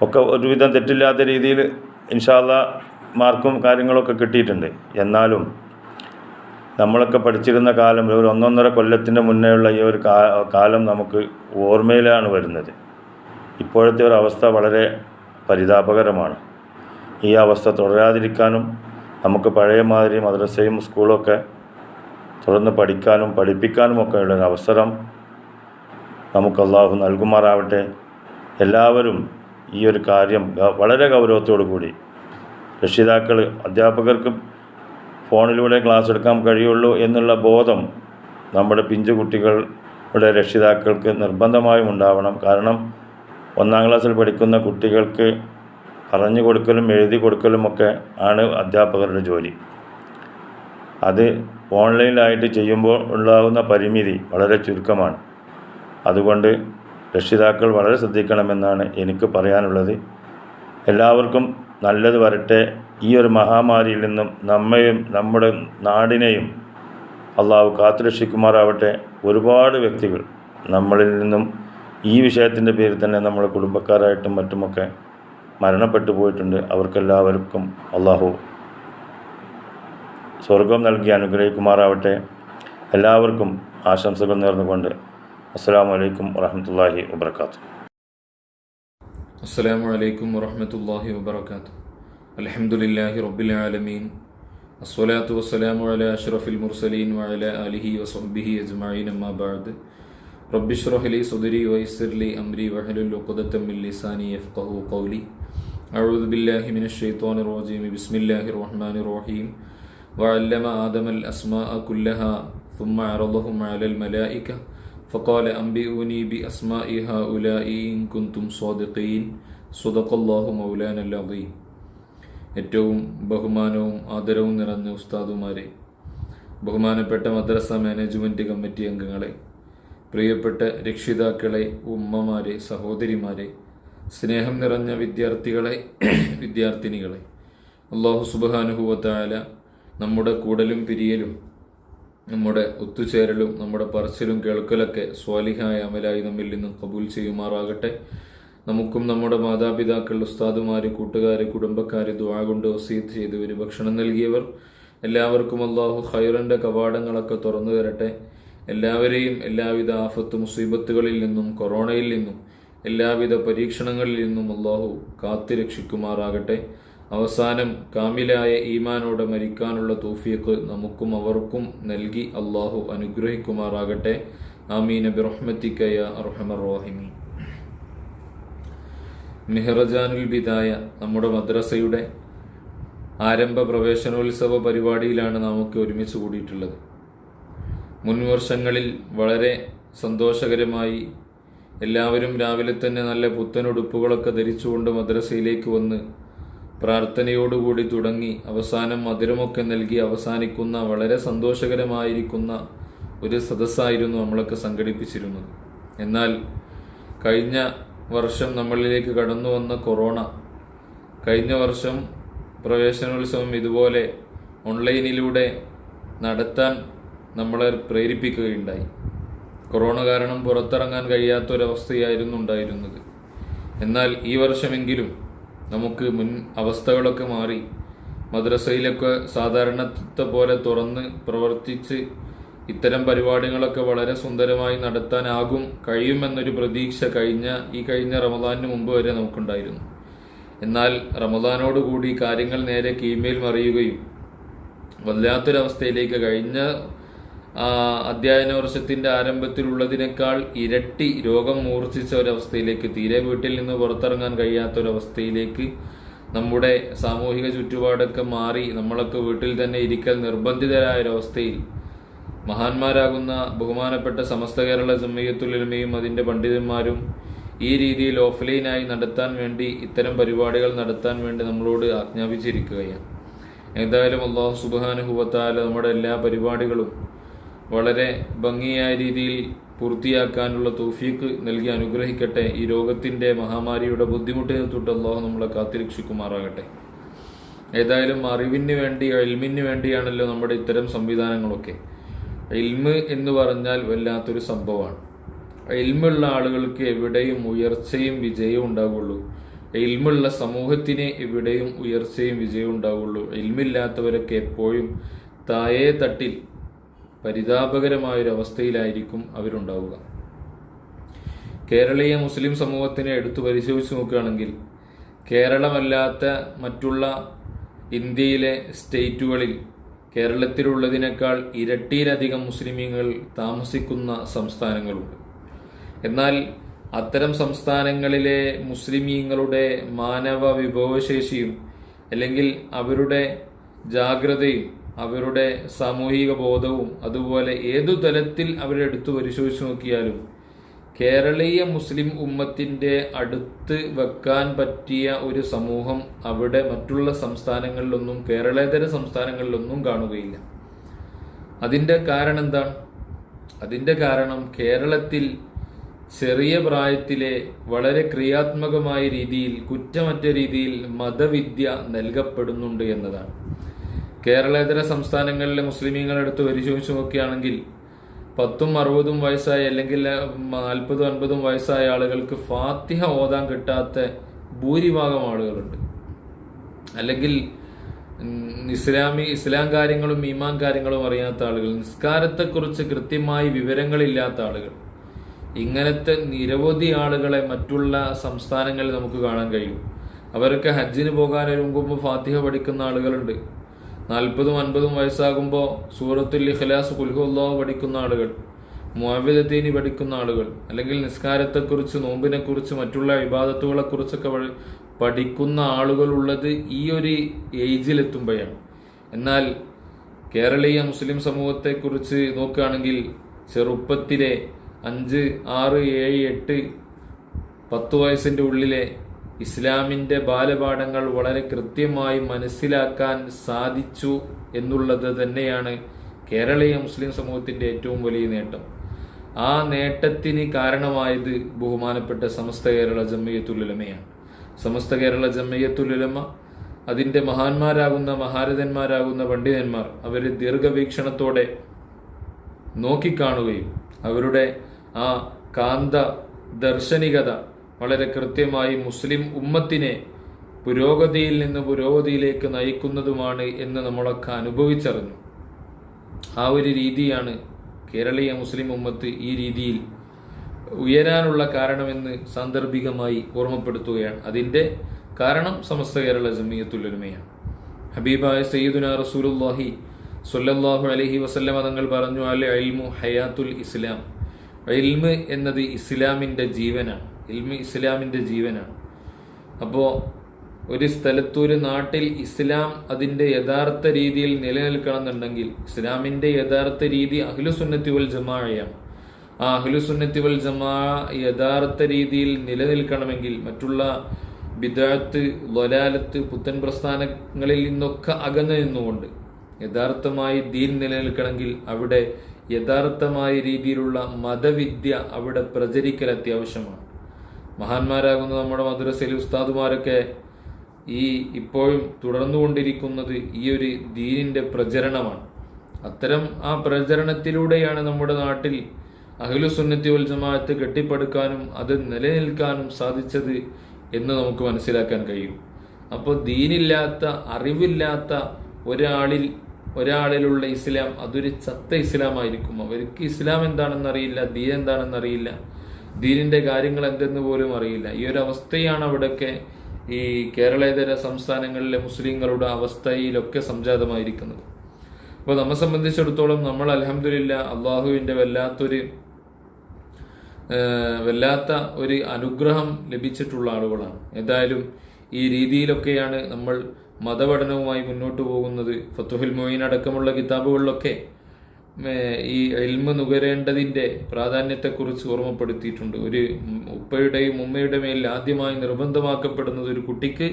ഒക്കെ ഒരുവിധം തെറ്റില്ലാത്ത രീതിയിൽ ഇൻഷാ അല്ലാഹ് മാർക്കും കാര്യങ്ങളൊക്കെ കിട്ടിയിട്ടുണ്ട്. എന്നാലും നമ്മളൊക്കെ പഠിച്ചിരുന്ന കാലം ഒരു 1-1.5 കൊല്ലത്തിൻ്റെ മുന്നേ ഉള്ള ഈ ഒരു കാലം നമുക്ക് ഓർമ്മയിലാണ് വരുന്നത്. ഇപ്പോഴത്തെ ഒരു അവസ്ഥ വളരെ പരിതാപകരമാണ്. ഈ അവസ്ഥ തുടരാതിരിക്കാനും നമുക്ക് പഴയ മാതിരി മദ്രസയും സ്കൂളൊക്കെ തുടർന്ന് പഠിക്കാനും പഠിപ്പിക്കാനും ഒക്കെ ഉള്ളൊരു അവസരം നമുക്ക് അള്ളാഹു നൽകുമാറാവട്ടെ. എല്ലാവരും ഈ ഒരു കാര്യം വളരെ ഗൗരവത്തോടു കൂടി, രക്ഷിതാക്കൾ അധ്യാപകർക്ക് ഫോണിലൂടെ ക്ലാസ് എടുക്കാൻ കഴിയുള്ളൂ എന്നുള്ള ബോധം നമ്മുടെ പിഞ്ചു കുട്ടികളുടെ രക്ഷിതാക്കൾക്ക് നിർബന്ധമായും ഉണ്ടാവണം. കാരണം 1-ാം ക്ലാസ്സിൽ പഠിക്കുന്ന കുട്ടികൾക്ക് പറഞ്ഞു കൊടുക്കലും എഴുതി കൊടുക്കലുമൊക്കെ ആണ് അധ്യാപകരുടെ ജോലി. അത് ഓൺലൈനിലായിട്ട് ചെയ്യുമ്പോൾ ഉണ്ടാകുന്ന പരിമിതി വളരെ ചുരുക്കമാണ്. അതുകൊണ്ട് രക്ഷിതാക്കൾ വളരെ ശ്രദ്ധിക്കണമെന്നാണ് എനിക്ക് പറയാനുള്ളത്. എല്ലാവർക്കും നല്ലത് വരട്ടെ. ഈ ഒരു മഹാമാരിയിൽ നിന്നും നമ്മയും നമ്മുടെ നാടിനെയും അള്ളാഹു കാത്തുരക്ഷിക്കുമാറാവട്ടെ. ഒരുപാട് വ്യക്തികൾ നമ്മളിൽ നിന്നും ഈ വിഷയത്തിൻ്റെ പേരിൽ തന്നെ നമ്മുടെ കുടുംബക്കാരായിട്ടും മറ്റുമൊക്കെ മരണപ്പെട്ടു പോയിട്ടുണ്ട്. അവർക്കെല്ലാവർക്കും അള്ളാഹു സ്വർഗം നൽകി അനുഗ്രഹിക്കുമാറാവട്ടെ. എല്ലാവർക്കും ആശംസകൾ നേർന്നുകൊണ്ട് അസ്സലാമു അലൈക്കും വറഹ്മത്തുള്ളാഹി വബറകാതുഹു. അസ്സലാമു അലൈക്കും വറഹ്മത്തുള്ളാഹി വബറകാതുഹു. അൽഹംദുലില്ലാഹി റബ്ബിൽ ആലമീൻ. അസ്സലാത്തു വസ്സലാമു അലാ അഷ്റഫിൽ മുർസലീൻ വഅലാ ആലിഹി വസഹ്ബിഹി അജ്മഈൻ. അമ്മാ ബഅദ്. റബ്ബി ഇശ്റഹ് ലി സദ്രി വയസ്സിർ ലി അംരി വഹ്ലുൽ ഉഖ്ദതം മിൻ ലിസാനി യഫ്ഖഹു ഖൗലി. അഊദു ബില്ലാഹി മിനശ് ശൈത്വാനിർ റജീം. ബിസ്മില്ലാഹിർ റഹ്മാനിർ റഹീം. വഅല്ലമ ആദമൽ അസ്മാഅ കുല്ലഹാ ثم عرضهم على الملائكة فقال أنبئوني بأسماء هؤلاء إن كنتم صادقين. صدق الله مولانا العظيم. ഏറ്റവും ബഹുമാനവും ആദരവും നിറഞ്ഞ ഉസ്താദുമാരെ, ബഹുമാനപ്പെട്ട മദ്രസ മാനേജ്മെൻറ്റ് കമ്മിറ്റി അംഗങ്ങളെ, പ്രിയപ്പെട്ട രക്ഷിതാക്കളെ, ഉമ്മമാരെ, സഹോദരിമാരെ, സ്നേഹം നിറഞ്ഞ വിദ്യാർത്ഥികളെ, വിദ്യാർത്ഥിനികളെ, അല്ലാഹു സുബ്ഹാനഹു വ തആല നമ്മുടെ കൂടലും പിരിയലും നമ്മുടെ ഒത്തുചേരലും നമ്മുടെ പറച്ചിലും കേൾക്കലൊക്കെ സ്വാലിഹായ അമലായി നമ്മിൽ നിന്നും കബൂൽ ചെയ്യുമാറാകട്ടെ. നമുക്കും നമ്മുടെ മാതാപിതാക്കൾ, ഉസ്താദുമാർ, കൂട്ടുകാർ, കുടുംബക്കാർ ദുആ കൊണ്ട് വസീയത്ത് ചെയ്തവർ, ഭക്ഷണം നൽകിയവർ എല്ലാവർക്കും അള്ളാഹു ഖൈറിൻ്റെ കവാടങ്ങളൊക്കെ തുറന്നു തരട്ടെ. എല്ലാവരെയും എല്ലാവിധ ആഫത്ത് മുസീബത്തുകളിൽ നിന്നും, കൊറോണയിൽ നിന്നും, എല്ലാവിധ പരീക്ഷണങ്ങളിൽ നിന്നും അള്ളാഹു കാത്തു രക്ഷിക്കുമാറാകട്ടെ. അവസാനം കാമിലായ ഈമാനോടെ മരിക്കാനുള്ള തൗഫീഖ് നമുക്കും അവർക്കും നൽകി അള്ളാഹു അനുഗ്രഹിക്കുമാറാകട്ടെ. ആമീൻ ബിറഹ്മതിക യാ അർഹമർ റഹീമീൻ. മെഹ്റജാനുൽ ബിദായ നമ്മുടെ മദ്രസയുടെ ആരംഭ പ്രവേശനോത്സവ പരിപാടിയിലാണ് നമുക്ക് ഒരുമിച്ച് കൂടിയിട്ടുള്ളത്. മുൻ വർഷങ്ങളിൽ വളരെ സന്തോഷകരമായി എല്ലാവരും രാവിലെ തന്നെ നല്ല പുത്തനുടുപ്പുകളൊക്കെ ധരിച്ചുകൊണ്ട് മദ്രസയിലേക്ക് വന്ന് പ്രാർത്ഥനയോടുകൂടി തുടങ്ങി അവസാനം മധുരമൊക്കെ നൽകി അവസാനിക്കുന്ന വളരെ സന്തോഷകരമായിരിക്കുന്ന ഒരു സദസ്സായിരുന്നു നമ്മളൊക്കെ സംഘടിപ്പിച്ചിരുന്നത്. എന്നാൽ കഴിഞ്ഞ വർഷം നമ്മളിലേക്ക് കടന്നു വന്ന കൊറോണ കഴിഞ്ഞ വർഷം പ്രവേശനോത്സവം ഇതുപോലെ ഓൺലൈനിലൂടെ നടത്താൻ നമ്മളെ പ്രേരിപ്പിക്കുകയുണ്ടായി. കൊറോണ കാരണം പുറത്തിറങ്ങാൻ കഴിയാത്തൊരവസ്ഥയായിരുന്നു ഉണ്ടായിരുന്നത്. എന്നാൽ ഈ വർഷമെങ്കിലും നമുക്ക് മുൻ അവസ്ഥകളൊക്കെ മാറി മദ്രസയിലൊക്കെ സാധാരണത്തെ പോലെ തുറന്ന് പ്രവർത്തിച്ച് ഇത്തരം പരിപാടികളൊക്കെ വളരെ സുന്ദരമായി നടത്താനാകും, കഴിയുമെന്നൊരു പ്രതീക്ഷ കഴിഞ്ഞ റമദാനിന് മുമ്പ് വരെ നമുക്കുണ്ടായിരുന്നു. എന്നാൽ റമദാനോടുകൂടി കാര്യങ്ങൾ നേരെ കീഴ്മേൽ മറിയുകയും വല്ലാത്തൊരവസ്ഥയിലേക്ക് കഴിഞ്ഞ അധ്യയന വർഷത്തിന്റെ ആരംഭത്തിലുള്ളതിനേക്കാൾ ഇരട്ടി രോഗം മൂർച്ഛിച്ച ഒരവസ്ഥയിലേക്ക്, തീരെ വീട്ടിൽ നിന്ന് പുറത്തിറങ്ങാൻ കഴിയാത്തൊരവസ്ഥയിലേക്ക് നമ്മുടെ സാമൂഹിക ചുറ്റുപാടൊക്കെ മാറി നമ്മളൊക്കെ വീട്ടിൽ തന്നെ ഇരിക്കൽ നിർബന്ധിതരായ ഒരവസ്ഥയിൽ മഹാന്മാരാകുന്ന ബഹുമാനപ്പെട്ട സമസ്ത കേരള ജംഇയ്യത്തുൽ ഉലമയും അതിൻ്റെ പണ്ഡിതന്മാരും ഈ രീതിയിൽ ഓഫ്ലൈനായി നടത്താൻ വേണ്ടി, ഇത്തരം പരിപാടികൾ നടത്താൻ വേണ്ടി നമ്മളോട് ആജ്ഞാപിച്ചിരിക്കുകയാണ്. എന്തായാലും അല്ലാഹു സുബ്ഹാനഹു വ തആല നമ്മുടെ എല്ലാ പരിപാടികളും വളരെ ഭംഗിയായ രീതിയിൽ പൂർത്തിയാക്കാനുള്ള തൗഫീഖ് നൽകി അനുഗ്രഹിക്കട്ടെ. ഈ രോഗത്തിൻ്റെ മഹാമാരിയുടെ ബുദ്ധിമുട്ടിനെ തൊട്ട് അല്ലാഹു നമ്മളെ കാത്തിരക്ഷിക്കുമാറാകട്ടെ. ഏതായാലും അറിവിന് വേണ്ടി, ഇൽമിന് വേണ്ടിയാണല്ലോ നമ്മുടെ ഇത്തരം സംവിധാനങ്ങളൊക്കെ. ഇൽമ് എന്ന് പറഞ്ഞാൽ വല്ലാത്തൊരു സംഭവമാണ്. ഇൽമുള്ള ആളുകൾക്ക് എവിടെയും ഉയർച്ചയും വിജയവും ഉണ്ടാവുള്ളൂ. ഇൽമുള്ള സമൂഹത്തിന് എവിടെയും ഉയർച്ചയും വിജയവും ഉണ്ടാവുള്ളൂ. ഇൽമില്ലാത്തവരൊക്കെ എപ്പോഴും താഴെ തട്ടിൽ പരിതാപകരമായൊരവസ്ഥയിലായിരിക്കും അവരുണ്ടാവുക. കേരളീയ മുസ്ലിം സമൂഹത്തിനെ എടുത്തു പരിശോധിച്ച് നോക്കുകയാണെങ്കിൽ കേരളമല്ലാത്ത മറ്റുള്ള ഇന്ത്യയിലെ സ്റ്റേറ്റുകളിൽ കേരളത്തിലുള്ളതിനേക്കാൾ ഇരട്ടിയിലധികം മുസ്ലിമീങ്ങൾ താമസിക്കുന്ന സംസ്ഥാനങ്ങളുണ്ട്. എന്നാൽ അത്തരം സംസ്ഥാനങ്ങളിലെ മുസ്ലിമീങ്ങളുടെ മാനവ വിഭവശേഷിയും അല്ലെങ്കിൽ അവരുടെ ജാഗ്രതയും അവരുടെ സാമൂഹിക ബോധവും അതുപോലെ ഏതു തലത്തിൽ അവരെടുത്ത് പരിശോധിച്ച് നോക്കിയാലും കേരളീയ മുസ്ലിം ഉമ്മത്തിൻ്റെ അടുത്ത് വെക്കാൻ പറ്റിയ ഒരു സമൂഹം അവിടെ മറ്റുള്ള സംസ്ഥാനങ്ങളിലൊന്നും, കേരളേതര സംസ്ഥാനങ്ങളിലൊന്നും കാണുകയില്ല. അതിൻ്റെ കാരണം എന്താണ്? അതിൻ്റെ കാരണം കേരളത്തിൽ ചെറിയ പ്രായത്തിലെ വളരെ ക്രിയാത്മകമായ രീതിയിൽ, കുറ്റമറ്റ രീതിയിൽ മതവിദ്യ നൽകപ്പെടുന്നുണ്ട് എന്നതാണ്. കേരളേതര സംസ്ഥാനങ്ങളിലെ മുസ്ലിമീങ്ങളെടുത്ത് പരിശോധിച്ച് നോക്കുകയാണെങ്കിൽ 10-60 വയസ്സായ അല്ലെങ്കിൽ 40-50 വയസ്സായ ആളുകൾക്ക് ഫാത്തിഹ ഓതാൻ കിട്ടാത്ത ഭൂരിഭാഗം ആളുകളുണ്ട്. അല്ലെങ്കിൽ ഇസ്ലാം കാര്യങ്ങളും ഈമാൻ കാര്യങ്ങളും അറിയാത്ത ആളുകൾ, നിസ്കാരത്തെക്കുറിച്ച് കൃത്യമായി വിവരങ്ങളില്ലാത്ത ആളുകൾ, ഇങ്ങനത്തെ നിരവധി ആളുകളെ മറ്റുള്ള സംസ്ഥാനങ്ങളിൽ നമുക്ക് കാണാൻ കഴിയും. അവരൊക്കെ ഹജ്ജിന് പോകാൻ ഒരുങ്ങുമ്പോൾ ഫാത്തിഹ പഠിക്കുന്ന ആളുകളുണ്ട്. 40-50 വയസ്സാകുമ്പോൾ സൂറത്തുൽ ഇഖ്ലാസ്, ഖുൽ ഹുവല്ലാഹു പഠിക്കുന്ന ആളുകൾ, മുഅവ്വിദത്തൈനി പഠിക്കുന്ന ആളുകൾ, അല്ലെങ്കിൽ നിസ്കാരത്തെക്കുറിച്ച്, നോമ്പിനെക്കുറിച്ച്, മറ്റുള്ള ഇബാദത്തുകളെക്കുറിച്ചൊക്കെ പഠിക്കുന്ന ആളുകളുള്ളത് ഈ ഒരു ഏജിലെത്തുമ്പോഴാണ്. എന്നാൽ കേരളീയ മുസ്ലിം സമൂഹത്തെക്കുറിച്ച് നോക്കുകയാണെങ്കിൽ ചെറുപ്പത്തിലെ 5, 6, 7, 8, 10 വയസ്സിൻ്റെ ഉള്ളിലെ ഇസ്ലാമിൻ്റെ ബാലപാഠങ്ങൾ വളരെ കൃത്യമായി മനസ്സിലാക്കാൻ സാധിച്ചു എന്നുള്ളത് തന്നെയാണ് കേരളീയ മുസ്ലിം സമൂഹത്തിൻ്റെ ഏറ്റവും വലിയ നേട്ടം. ആ നേട്ടത്തിന് കാരണമായത് ബഹുമാനപ്പെട്ട സമസ്ത കേരള ജംഇയ്യത്തുൽ ഉലമയാണ്. സമസ്ത കേരള ജംഇയ്യത്തുൽ ഉലമ, അതിൻ്റെ മഹാന്മാരാകുന്ന മഹാരഥന്മാരാകുന്ന പണ്ഡിതന്മാർ അവർ ദീർഘവീക്ഷണത്തോടെ നോക്കിക്കാണുകയും അവരുടെ ആ കാന്ത ദർശനികത വളരെ കൃത്യമായി മുസ്ലിം ഉമ്മത്തിനെ പുരോഗതിയിൽ നിന്ന് പുരോഗതിയിലേക്ക് നയിക്കുന്നതുമാണ് എന്ന് നമ്മളൊക്കെ അനുഭവിച്ചറിഞ്ഞു. ആ ഒരു രീതിയാണ് കേരളീയ മുസ്ലിം ഉമ്മത്ത് ഈ രീതിയിൽ ഉയരാനുള്ള കാരണമെന്ന് സാന്ദർഭികമായി ഓർമ്മപ്പെടുത്തുകയാണ്. അതിൻ്റെ കാരണം സമസ്ത കേരള ജമിയത്തുൽ ഉലമയാണ്. ഹബീബായ സയ്യിദുനാ റസൂലുള്ളാഹി സ്വല്ലല്ലാഹു അലൈഹി വസല്ലമ തങ്ങൾ പറഞ്ഞു, അൽ ഇൽമു ഹയാത്തുൽ ഇസ്ലാം. ഇൽമ് എന്നത് ഇസ്ലാമിൻ്റെ ജീവനാണ്. ഇൽമ് ഇസ്ലാമിൻ്റെ ജീവനാണ്. അപ്പോൾ ഒരു സ്ഥലത്തൊരു നാട്ടിൽ ഇസ്ലാം അതിൻ്റെ യഥാർത്ഥ രീതിയിൽ നിലനിൽക്കണം എന്നുണ്ടെങ്കിൽ ഇസ്ലാമിൻ്റെ യഥാർത്ഥ രീതി അഹ്ലുസുന്നത്തി വൽ ജമാഅയാണ്. ആ അഹ്ലുസുന്നത്തി വൽ ജമാഅ യഥാർത്ഥ രീതിയിൽ നിലനിൽക്കണമെങ്കിൽ മറ്റുള്ള ബിദ്അത്ത്, ളലാലത്ത്, പുത്തൻ പ്രസ്ഥാനങ്ങളിൽ നിന്നൊക്കെ അകന്നു നിന്നുകൊണ്ട് യഥാർത്ഥമായി ദീൻ നിലനിൽക്കണമെങ്കിൽ അവിടെ യഥാർത്ഥമായ രീതിയിലുള്ള മതവിദ്യ അവിടെ പ്രചരിക്കൽ അത്യാവശ്യമാണ്. മഹാന്മാരാകുന്ന നമ്മുടെ മദ്രസയിലെ ഉസ്താദുമാരൊക്കെ ഈ ഇപ്പോഴും തുടർന്നുകൊണ്ടിരിക്കുന്നത് ഈ ഒരു ദീനിൻ്റെ പ്രചരണമാണ്. അത്തരം ആ പ്രചരണത്തിലൂടെയാണ് നമ്മുടെ നാട്ടിൽ അഹ്ലുസുന്നത്തി വൽ ജമാഅത്ത് കെട്ടിപ്പടുക്കാനും അത് നിലനിൽക്കാനും സാധിച്ചത് എന്ന് നമുക്ക് മനസ്സിലാക്കാൻ കഴിയും. അപ്പോൾ ദീനില്ലാത്ത, അറിവില്ലാത്ത ഒരാളിലുള്ള ഇസ്ലാം അതൊരു ചത്ത ഇസ്ലാമായിരിക്കും. അവർക്ക് ഇസ്ലാം എന്താണെന്നറിയില്ല, ദീൻ എന്താണെന്നറിയില്ല, ദീനിൻ്റെ കാര്യങ്ങൾ എന്തെന്ന് പോലും അറിയില്ല. ഈ ഒരു അവസ്ഥയാണ് അവിടെയൊക്കെ ഈ കേരളേതര സംസ്ഥാനങ്ങളിലെ മുസ്ലിങ്ങളുടെ അവസ്ഥയിലൊക്കെ സംജാതമായിരിക്കുന്നത്. അപ്പോൾ നമ്മെ സംബന്ധിച്ചിടത്തോളം നമ്മൾ അൽഹംദുലില്ലാ അള്ളാഹുവിൻ്റെ വല്ലാത്ത ഒരു അനുഗ്രഹം ലഭിച്ചിട്ടുള്ള ആളുകളാണ്. ഏതായാലും ഈ രീതിയിലൊക്കെയാണ് നമ്മൾ മതപഠനവുമായി മുന്നോട്ട് പോകുന്നത്. ഫത്തുഹുൽ മുഈൻ അടക്കമുള്ള കിതാബുകളിലൊക്കെ ഈ ഇൽമ് നുകരേണ്ടതിൻ്റെ പ്രാധാന്യത്തെക്കുറിച്ച് ഓർമ്മപ്പെടുത്തിയിട്ടുണ്ട്. ഒരു ഉപ്പയുടെയും ഉമ്മയുടെയും മേൽ ആദ്യമായി നിർബന്ധമാക്കപ്പെടുന്നത് ഒരു കുട്ടിക്ക്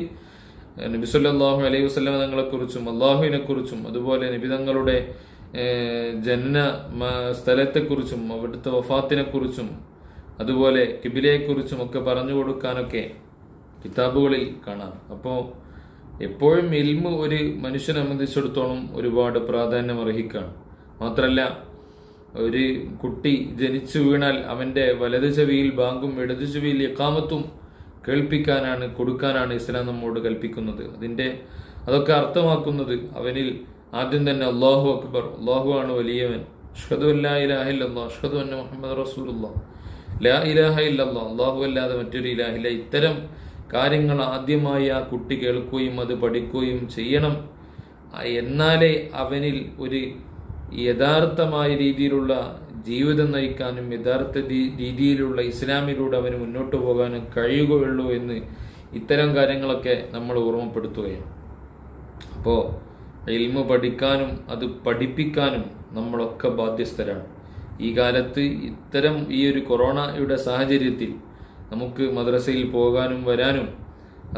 നബി സല്ലല്ലാഹു അലൈഹി വസല്ലം തങ്ങളെക്കുറിച്ചും അള്ളാഹുവിനെക്കുറിച്ചും അതുപോലെ നബി തങ്ങളുടെ ജന്ന സ്ഥലത്തെക്കുറിച്ചും അവിടുത്തെ വഫാത്തിനെക്കുറിച്ചും അതുപോലെ കിബിലയെക്കുറിച്ചും ഒക്കെ പറഞ്ഞു കൊടുക്കാനൊക്കെ കിതാബുകളിൽ കാണാം. അപ്പോൾ എപ്പോഴും ഇൽമ് ഒരു മനുഷ്യനെ സംബന്ധിച്ചിടത്തോളം ഒരുപാട് പ്രാധാന്യം അർഹിക്കുകയാണ്. മാത്രമല്ല, ഒരു കുട്ടി ജനിച്ചു വീണാൽ അവൻ്റെ വലതു ചെവിയിൽ ബാങ്കും ഇടതു ചെവിയിൽ ഇഖാമത്തും കൊടുക്കാനാണ് ഇസ്ലാം നമ്മോട് കൽപ്പിക്കുന്നത്. അതൊക്കെ അർത്ഥമാക്കുന്നത് അവനിൽ ആദ്യം തന്നെ അല്ലാഹു അക്ബർ, അല്ലാഹു ആണ് വലിയവൻ, അഷ്ഹദു അല്ലാ ഇലാഹ ഇല്ലല്ലാഹ്, അഷ്ഹദു അന്ന മുഹമ്മദ് റസൂലുള്ളാഹ്, ലാ ഇലാഹ ഇല്ലല്ലാഹ്, അല്ലാഹു അല്ലാതെ മറ്റൊരു ഇലാഹില്ല. ഇത്തരം കാര്യങ്ങൾ ആദ്യമായി ആ കുട്ടി കേൾക്കുകയും അത് പഠിക്കുകയും ചെയ്യണം. എന്നാലേ അവനിൽ ഒരു യഥാർത്ഥമായ രീതിയിലുള്ള ജീവിതം നയിക്കാനും യഥാർത്ഥ രീതിയിലുള്ള ഇസ്ലാമിലൂടെ അവന് മുന്നോട്ട് പോകാനും കഴിയുകയുള്ളൂ എന്ന് ഇത്തരം കാര്യങ്ങളൊക്കെ നമ്മൾ ഓർമ്മപ്പെടുത്തുകയാണ്. അപ്പോൾ ഇൽമു പഠിക്കാനും അത് പഠിപ്പിക്കാനും നമ്മളൊക്കെ ബാധ്യസ്ഥരാണ്. ഈ കാലത്ത് ഈ ഒരു കൊറോണയുടെ സാഹചര്യത്തിൽ നമുക്ക് മദ്രസയിൽ പോകാനും വരാനും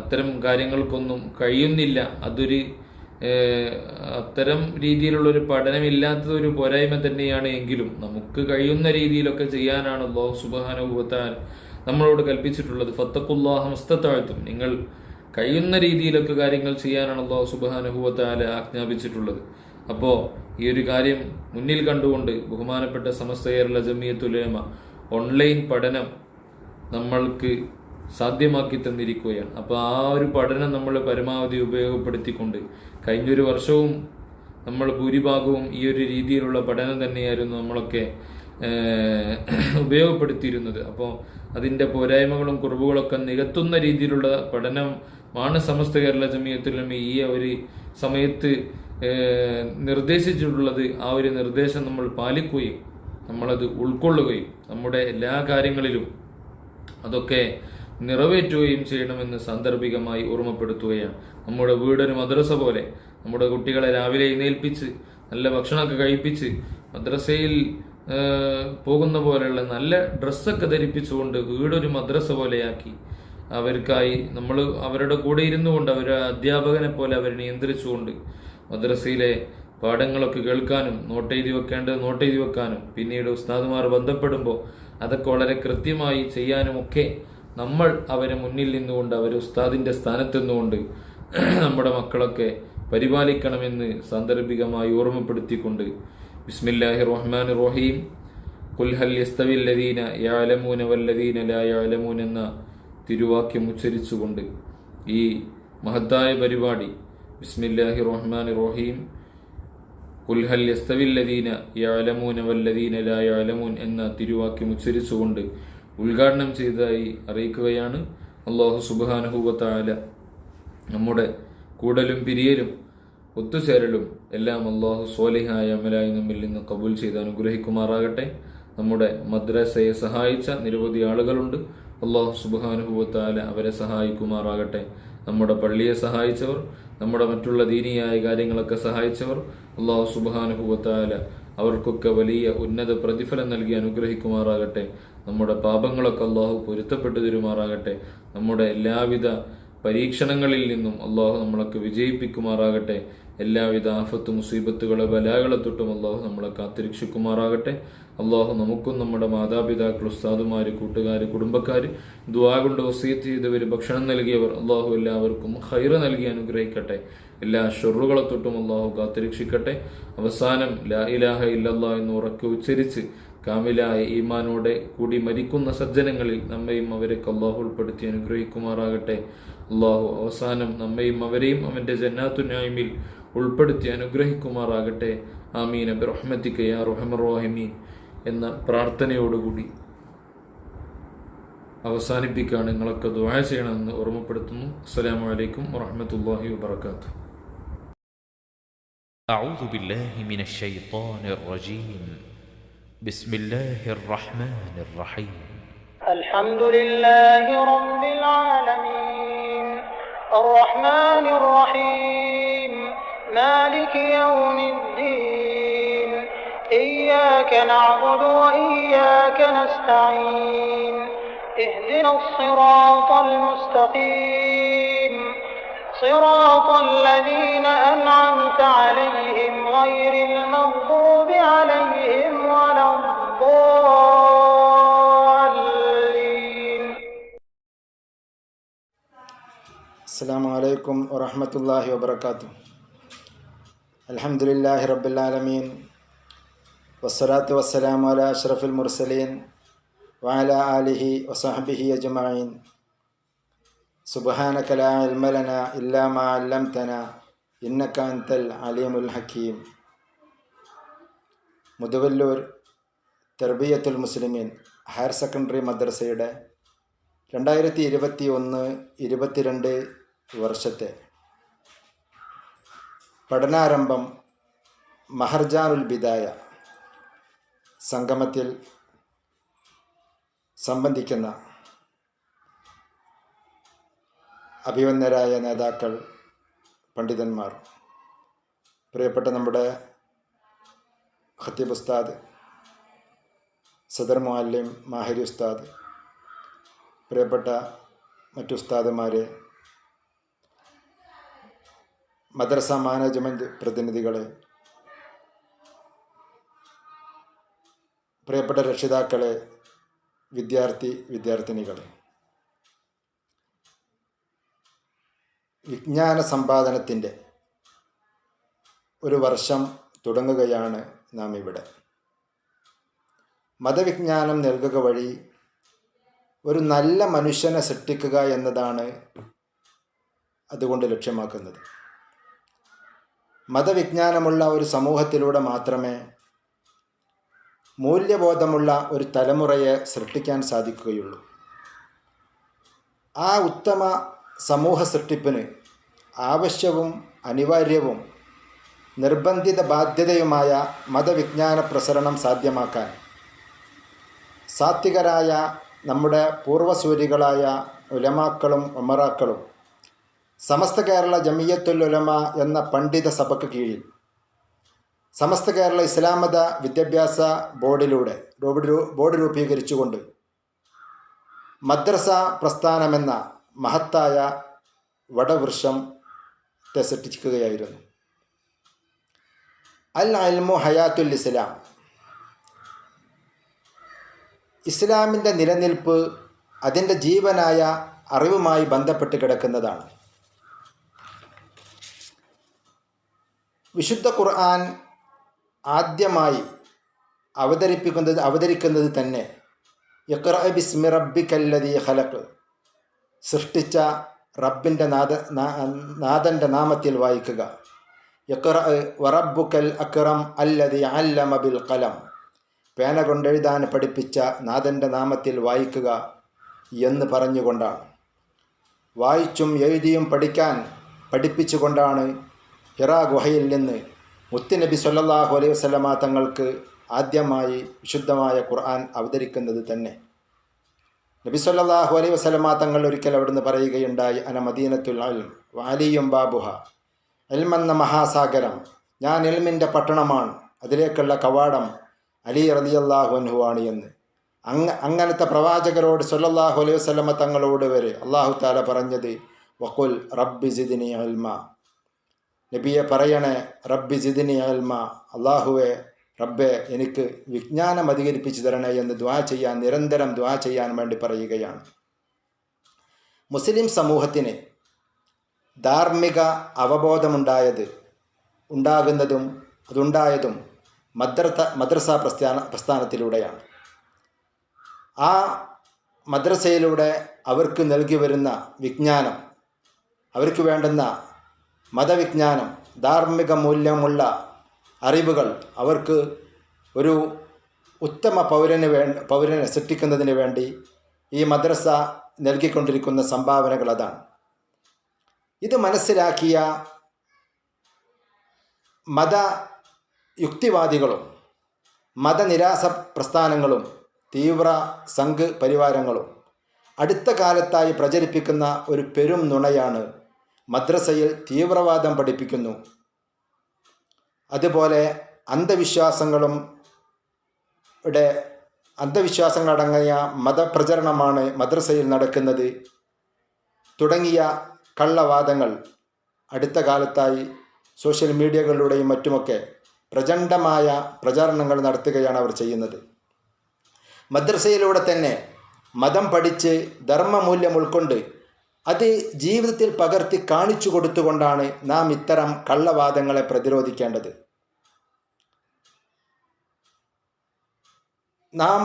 അത്തരം കാര്യങ്ങൾക്കൊന്നും കഴിയുന്നില്ല. അത്തരം രീതിയിലുള്ളൊരു പഠനമില്ലാത്തതൊരു പോരായ്മ തന്നെയാണ്. എങ്കിലും നമുക്ക് കഴിയുന്ന രീതിയിലൊക്കെ ചെയ്യാനാണ് അല്ലാഹു സുബ്ഹാനഹു വ തആല നമ്മളോട് കൽപ്പിച്ചിട്ടുള്ളത്. ഫത്തഖുല്ലാഹ മസ്തതഅ്തും, നിങ്ങൾ കഴിയുന്ന രീതിയിലൊക്കെ കാര്യങ്ങൾ ചെയ്യാനാണ് അല്ലാഹു സുബ്ഹാനഹു വ തആല ആജ്ഞാപിച്ചിട്ടുള്ളത്. അപ്പോൾ ഈ ഒരു കാര്യം മുന്നിൽ കണ്ടുകൊണ്ട് ബഹുമാനപ്പെട്ട സമസ്ത കേരള ജമിയത്തുൽ ഉലമ ഓൺലൈൻ പഠനം നമ്മൾക്ക് സാധ്യമാക്കി തന്നിരിക്കുകയാണ്. അപ്പോൾ ആ ഒരു പഠനം നമ്മൾ പരമാവധി ഉപയോഗപ്പെടുത്തിക്കൊണ്ട് കഴിഞ്ഞൊരു വർഷവും നമ്മൾ ഭൂരിഭാഗവും ഈ ഒരു രീതിയിലുള്ള പഠനം തന്നെയായിരുന്നു നമ്മളൊക്കെ ഉപയോഗപ്പെടുത്തിയിരുന്നത്. അപ്പോൾ അതിൻ്റെ പോരായ്മകളും കുറവുകളൊക്കെ നികത്തുന്ന രീതിയിലുള്ള പഠനമാണ് സമസ്ത കേരള ജമിയത്തുൽ ഉലമ ഈ ഒരു സമയത്ത് നിർദ്ദേശിച്ചിട്ടുള്ളത്. ആ ഒരു നിർദ്ദേശം നമ്മൾ പാലിക്കുകയും നമ്മളത് ഉൾക്കൊള്ളുകയും നമ്മുടെ എല്ലാ കാര്യങ്ങളിലും അതൊക്കെ നിറവേറ്റുകയും ചെയ്യണമെന്ന് സാന്ദർഭികമായി ഓർമ്മപ്പെടുത്തുകയാണ്. നമ്മുടെ വീടൊരു മദ്രസ പോലെ നമ്മുടെ കുട്ടികളെ രാവിലെ എഴുന്നേൽപ്പിച്ച് നല്ല ഭക്ഷണമൊക്കെ കഴിപ്പിച്ച് മദ്രസയിൽ പോകുന്ന പോലെയുള്ള നല്ല ഡ്രസ്സൊക്കെ ധരിപ്പിച്ചുകൊണ്ട് വീടൊരു മദ്രസ പോലെയാക്കി അവർക്കായി നമ്മൾ അവരുടെ കൂടെ ഇരുന്നു കൊണ്ട് അധ്യാപകനെ പോലെ അവരെ നിയന്ത്രിച്ചുകൊണ്ട് മദ്രസയിലെ പാഠങ്ങളൊക്കെ കേൾക്കാനും നോട്ട് എഴുതി വെക്കാനും പിന്നീട് ഉസ്താദുമാർ ബന്ധപ്പെടുമ്പോൾ അതൊക്കെ വളരെ കൃത്യമായി ചെയ്യാനുമൊക്കെ നമ്മൾ അവരെ മുന്നിൽ നിന്നുകൊണ്ട് അവരെ ഉസ്താദിൻ്റെ സ്ഥാനത്ത് നിന്നുകൊണ്ട് നമ്മുടെ മക്കളൊക്കെ പരിപാലിക്കണമെന്ന് സാന്ദർഭികമായി ഓർമ്മപ്പെടുത്തിക്കൊണ്ട് ബിസ്മില്ലാഹിർ റഹ്മാനിർ റഹീം ഖുൽ ഹൽ യസ്തവിൽ ലദീന യഅലമൂന വല്ലദീന ലാ യഅലമൂന എന്ന തിരുവാക്യം ഉച്ചരിച്ചുകൊണ്ട് ഈ മഹത്തായ പരിപാടി ബിസ്മില്ലാഹി റഹ്മാനി റഹീം ഖുൽ ഹൽ യസ്തവില്ലദീന യഅലമൂന വല്ലദീന ലാ യഅലമൂൻ എന്ന തിരുവാക്യം ഉച്ചരിച്ചുകൊണ്ട് ഉദ്ഘാടനം ചെയ്തതായി അറിയിക്കുകയാണ്. അല്ലാഹു സുബ്ഹാനഹു വ തആല നമ്മുടെ കൂടലും പിരിയലും ഒത്തുചേരലും എല്ലാം അല്ലാഹു സ്വാലിഹായ അമലായി നമ്മിൽ നിന്ന് കബൂൽ ചെയ്ത് അനുഗ്രഹിക്കുമാറാകട്ടെ. നമ്മുടെ മദ്രസയെ സഹായിച്ച നിരവധി ആളുകളുണ്ട്. അല്ലാഹു സുബ്ഹാനഹു വ തആല അവരെ സഹായിക്കുമാറാകട്ടെ. നമ്മുടെ പള്ളിയെ സഹായിച്ചവർ, നമ്മുടെ മറ്റുള്ള ദീനിയായ കാര്യങ്ങളൊക്കെ സഹായിച്ചവർ, അല്ലാഹു സുബ്ഹാനഹു വ തആല അവർക്കൊക്കെ വലിയ ഉന്നത പ്രതിഫലം നൽകി അനുഗ്രഹിക്കുമാറാകട്ടെ. നമ്മുടെ പാപങ്ങളൊക്കെ അല്ലാഹു പൊരുത്തപ്പെട്ടു തരുമാറാകട്ടെ. നമ്മുടെ എല്ലാവിധ പരീക്ഷണങ്ങളിൽ നിന്നും അല്ലാഹു നമ്മളൊക്കെ വിജയിപ്പിക്കുമാറാകട്ടെ. എല്ലാവിധ ആഫത്ത് മുസീബത്തുകളെ ബലാകളെ തൊട്ടും അല്ലാഹു നമ്മളെ കാത്തിരക്ഷിക്കുമാറാകട്ടെ. അല്ലാഹു നമുക്കും നമ്മുടെ മാതാപിതാക്കൾ, ഉസ്താദുമാർ, കൂട്ടുകാർ, കുടുംബക്കാർ, ദുആ കൊണ്ട് വസിയത്ത് ചെയ്തവർ, ഭക്ഷണം നൽകിയവർ, അല്ലാഹു എല്ലാവർക്കും ഖൈറ് നൽകി അനുഗ്രഹിക്കട്ടെ. എല്ലാ ഷർറുകളെ തൊട്ടും അല്ലാഹു കാത്തിരക്ഷിക്കട്ടെ. അവസാനം ലാ ഇലാഹ ഇല്ലല്ലാഹ് എന്ന് ഉറക്കെ ഉച്ചരിച്ച് കാമിലായ ഈമാനോടെ കൂടി മരിക്കുന്ന സജ്ജനങ്ങളിൽ നമ്മയും അവരെയൊക്കെ അല്ലാഹു ഉൾപ്പെടുത്തി അനുഗ്രഹിക്കുമാറാകട്ടെ. അല്ലാഹു അവസാനം നമ്മയും അവരെയും അവൻ്റെ ജന്നാത്തു നഈമിൽ ഉൾപ്പെടുത്തി അനുഗ്രഹിക്കുമാറാകട്ടെ. ആമീൻ ബിറഹ്മതിക യാ അർഹമർ റഹീമീൻ എന്ന പ്രാർത്ഥനയോടുകൂടി അവസാനിപ്പിക്കുകയാണ്. നിങ്ങളൊക്കെ ദുആ ചെയ്യണമെന്ന് ഓർമ്മപ്പെടുത്തുന്നു. അസ്സലാമു അലൈക്കും വറഹ്മത്തുള്ളാഹി വബറകാതുഹു. أعوذ بالله من الشيطان الرجيم. بسم الله الرحمن الرحيم. الحمد لله رب العالمين الرحمن الرحيم مالك يوم الدين إياك نعبد وإياك نستعين اهدنا الصراط المستقيم صراط الذين أنعمت عليهم غير المغضوب عليهم ولا الضالين. അസ്സലാമു അലൈക്കും വറഹ്മത്തുള്ളാഹി വബറകാതുഹു. അൽഹംദുലില്ലാഹി റബ്ബിൽ ആലമീൻ വസ്സലാത്തു വസ്സലാമു അലാ അഷ്റഫിൽ മുർസലീൻ വഅലാ ആലിഹി വസഹ്ബിഹി അജ്മഈൻ. സുബ്ഹാനക ലാ ഇൽമ ലനാ ഇല്ലാ മാ അല്ലംതനാ ഇന്നക അൻതൽ അലീമുൽ ഹക്കീം. മുതവല്ലൂർ തർബിയത്തുൽ മുസ്ലിമീൻ ഹയർ സെക്കൻഡറി മദ്രസയുടെ 2021-22 വർഷത്തെ പഠനാരംഭം മഹർജാനുൽ ബിദായ സംഗമത്തിൽ സംബന്ധിക്കുന്ന അഭിവന്ദരായ നേതാക്കൾ, പണ്ഡിതന്മാർ, പ്രിയപ്പെട്ട നമ്മുടെ ഖത്തീബ് ഉസ്താദ്, സദർ മുഅല്ലിം മാഹിരി ഉസ്താദ്, പ്രിയപ്പെട്ട മറ്റു ഉസ്താദുമാരെ, മദ്രസ മാനേജ്മെൻറ്റ് പ്രതിനിധികളെ, പ്രിയപ്പെട്ട രക്ഷിതാക്കളെ, വിദ്യാർത്ഥിനികളെ, വിജ്ഞാന സമ്പാദനത്തിൻ്റെ ഒരു വർഷം തുടങ്ങുകയാണ് നാം ഇവിടെ. മതവിജ്ഞാനം നൽകുക വഴി ഒരു നല്ല മനുഷ്യനെ സൃഷ്ടിക്കുക എന്നതാണ് അതുകൊണ്ട് ലക്ഷ്യമാക്കുന്നത്. മതവിജ്ഞാനമുള്ള ഒരു സമൂഹത്തിലൂടെ മാത്രമേ മൂല്യബോധമുള്ള ഒരു തലമുറയെ സൃഷ്ടിക്കാൻ സാധിക്കുകയുള്ളൂ. ആ ഉത്തമ സമൂഹ സൃഷ്ടിപ്പിന് ആവശ്യവും അനിവാര്യവും നിർബന്ധിത ബാധ്യതയുമായ മതവിജ്ഞാന പ്രസരണം സാധ്യമാക്കാൻ സാത്വികരായ നമ്മുടെ പൂർവ്വസൂരികളായ ഉലമാക്കളും ഉമറാക്കളും സമസ്ത കേരള ജമിയത്തുൽ ഉലമ എന്ന പണ്ഡിത സഭയ്ക്ക് കീഴിൽ സമസ്ത കേരള ഇസ്ലാമത വിദ്യാഭ്യാസ ബോർഡ് രൂപീകരിച്ചുകൊണ്ട് മദ്രസ പ്രസ്ഥാനമെന്ന മഹത്തായ വടവൃക്ഷത്തെ സൃഷ്ടിക്കുകയായിരുന്നു. അൽ ഇൽമു ഹയാത്തുൽ ഇസ്ലാം, ഇസ്ലാമിൻ്റെ നിലനിൽപ്പ് അതിൻ്റെ ജീവനായ അറിവുമായി ബന്ധപ്പെട്ട് കിടക്കുന്നതാണ്. വിശുദ്ധ ഖുർആൻ ആദ്യമായി അവതരിക്കുന്നത് തന്നെ ഇഖ്റഅ ബിസ്മി റബ്ബിക്കല്ലദീ ഖലഖ് സൃഷ്ടിച്ച റബ്ബിൻ്റെ നാഥൻ്റെ നാമത്തിൽ വായിക്കുക. ഇഖ്റ വറബ്ബുക്കൽ അക്റം അല്ലദി അല്ലമ ബിൽ ഖലം. പേന കൊണ്ടെഴുതാൻ പഠിപ്പിച്ച നാഥൻ്റെ നാമത്തിൽ വായിക്കുക എന്ന് പറഞ്ഞുകൊണ്ടാണ്. വായിച്ചും എഴുതിയും പഠിപ്പിച്ചുകൊണ്ടാണ് ഹിറാ ഗുഹയിൽ നിന്ന് മുത്തുനബി സല്ലല്ലാഹു അലൈഹി വസല്ലമ തങ്ങൾക്ക് ആദ്യമായി വിശുദ്ധമായ ഖുർആൻ അവതരിക്കുന്നത് തന്നെ. നബി സല്ലല്ലാഹു അലൈഹി വസല്ലമ തങ്ങൾ ഒരിക്കൽ അവിടുന്ന് പറയുകയുണ്ടായി, അന മദീനത്തുൽ ഇൽം വഅലിയും ബാബുഹ. ഇൽമെന്ന മഹാസാഗരം, ഞാൻ ഇൽമിൻ്റെ പട്ടണമാണ്, അതിലേക്കുള്ള കവാടം അലി റളിയല്ലാഹു അൻഹു ആണ് എന്ന്. അങ്ങനത്തെ പ്രവാചകരോട് സല്ലല്ലാഹു അലൈഹി വസല്ലമ തങ്ങളോട് വരെ അല്ലാഹു തആല പറഞ്ഞത് വഖുൽ റബ്ബി സിദ്നി ഇൽമ. നബിയെ പറയണേ, റബ്ബി സിദ്നി ഇൽമ, അല്ലാഹുവേ റബ്ബെ എനിക്ക് വിജ്ഞാനം അധികരിപ്പിച്ചു തരണേ എന്ന് നിരന്തരം ദുആ ചെയ്യാൻ വേണ്ടി പറയുകയാണ്. മുസ്ലിം സമൂഹത്തിന് ധാർമ്മിക അതുണ്ടായതും മദ്രസ പ്രസ്ഥാനത്തിലൂടെയാണ്. ആ മദ്രസയിലൂടെ അവർക്ക് നൽകി വരുന്ന വിജ്ഞാനം, അവർക്ക് വേണ്ടുന്ന മതവിജ്ഞാനം, ധാർമ്മിക മൂല്യമുള്ള അറിവുകൾ അവർക്ക് ഒരു ഉത്തമ പൗരനെ സൃഷ്ടിക്കുന്നതിന് വേണ്ടി ഈ മദ്രസ നൽകിക്കൊണ്ടിരിക്കുന്ന സംഭാവനകൾ അതാണ്. ഇത് മനസ്സിലാക്കിയ മതയുക്തിവാദികളും മതനിരാസ പ്രസ്ഥാനങ്ങളും തീവ്ര സംഘ് പരിവാരങ്ങളും അടുത്ത കാലത്തായി പ്രചരിപ്പിക്കുന്ന ഒരു പെരും നുണയാണ് മദ്രസയിൽ തീവ്രവാദം പഠിപ്പിക്കുന്നു, അതുപോലെ അന്ധവിശ്വാസങ്ങളടങ്ങിയ മതപ്രചരണമാണ് മദ്രസയിൽ നടക്കുന്നത് തുടങ്ങിയ കള്ളവാദങ്ങൾ അടുത്ത കാലത്തായി സോഷ്യൽ മീഡിയകളിലൂടെയും മറ്റുമൊക്കെ പ്രചണ്ഡമായ പ്രചാരണങ്ങൾ നടത്തുകയാണ് അവർ ചെയ്യുന്നത്. മദ്രസയിലൂടെ തന്നെ മതം പഠിച്ച് ധർമ്മമൂല്യം ഉൾക്കൊണ്ട് അത് ജീവിതത്തിൽ പകർത്തി കാണിച്ചു കൊടുത്തുകൊണ്ടാണ് നാം ഇത്തരം കള്ളവാദങ്ങളെ പ്രതിരോധിക്കേണ്ടത്. നാം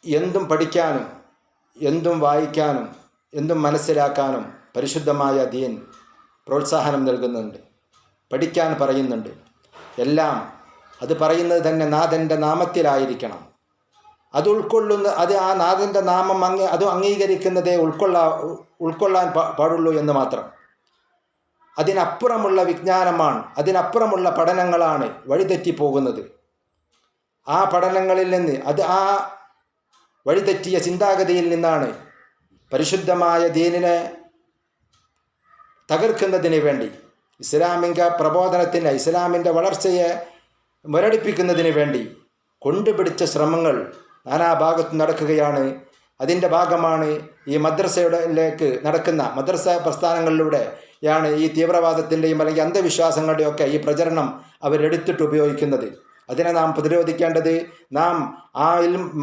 എന്തും പഠിക്കാനും എന്തും വായിക്കാനും എന്തും മനസ്സിലാക്കാനും പരിശുദ്ധമായ ദീൻ പ്രോത്സാഹനം നൽകുന്നുണ്ട്, പഠിക്കാൻ പറയുന്നുണ്ട്. എല്ലാം അത് പറയുന്നത് തന്നെ നാഥൻ്റെ നാമത്തിലായിരിക്കണം. അത് ആ നാഥൻ്റെ നാമം അത് അംഗീകരിക്കുന്നതേ ഉൾക്കൊള്ളാൻ പാടുള്ളൂ എന്ന് മാത്രം. അതിനപ്പുറമുള്ള വിജ്ഞാനമാണ്, അതിനപ്പുറമുള്ള പഠനങ്ങളാണ് വഴിതെറ്റിപ്പോകുന്നത്. ആ പഠനങ്ങളിൽ നിന്ന് ആ വഴിതെറ്റിയ ചിന്താഗതിയിൽ നിന്നാണ് പരിശുദ്ധമായ ദീനിനെ തകർക്കുന്നതിന് വേണ്ടി, ഇസ്ലാമിക പ്രബോധനത്തിന്, ഇസ്ലാമിൻ്റെ വളർച്ചയെ മുരടിപ്പിക്കുന്നതിന് വേണ്ടി കൊണ്ടുപിടിച്ച ശ്രമങ്ങൾ നാനാഭാഗത്തും നടക്കുകയാണ്. അതിൻ്റെ ഭാഗമാണ് ഈ മദ്രസയിലേക്ക് നടക്കുന്ന മദ്രസ പ്രസ്ഥാനങ്ങളിലൂടെയാണ് ഈ തീവ്രവാദത്തിൻ്റെയും അല്ലെങ്കിൽ അന്ധവിശ്വാസങ്ങളുടെയൊക്കെ ഈ പ്രചരണം അവരെടുത്തിട്ട് ഉപയോഗിക്കുന്നത്. അതിനെ നാം പ്രതിരോധിക്കേണ്ടത് നാം ആ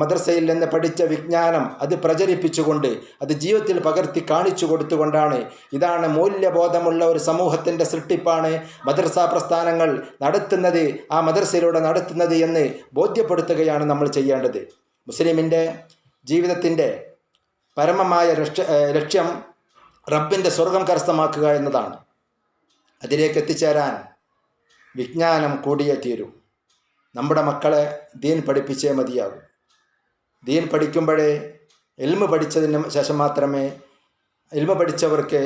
മദ്രസയിൽ നിന്ന് പഠിച്ച വിജ്ഞാനം അത് പ്രചരിപ്പിച്ചുകൊണ്ട് അത് ജീവിതത്തിൽ പകർത്തി കാണിച്ചു കൊടുത്തുകൊണ്ടാണ്. ഇതാണ് മൂല്യബോധമുള്ള ഒരു സമൂഹത്തിൻ്റെ സൃഷ്ടിപ്പാണ് മദ്രസ പ്രസ്ഥാനങ്ങൾ നടത്തുന്നത്, ആ മദ്രസയിലൂടെ നടത്തുന്നത് എന്ന് ബോധ്യപ്പെടുത്തുകയാണ് നമ്മൾ ചെയ്യേണ്ടത്. മുസ്ലിമിൻ്റെ ജീവിതത്തിൻ്റെ പരമമായ ലക്ഷ്യം റബ്ബിൻ്റെ സ്വർഗം കരസ്ഥമാക്കുക എന്നതാണ്. അതിലേക്ക് എത്തിച്ചേരാൻ വിജ്ഞാനം കൂടിയേ തീരൂ. നമ്മുടെ മക്കളെ ദീൻ പഠിപ്പിച്ചേ മതിയാകും. ദീൻ പഠിക്കുമ്പോഴേ ഇൽമ പഠിച്ചതിന് ശേഷം മാത്രമേ ഇൽമ പഠിച്ചവർക്ക്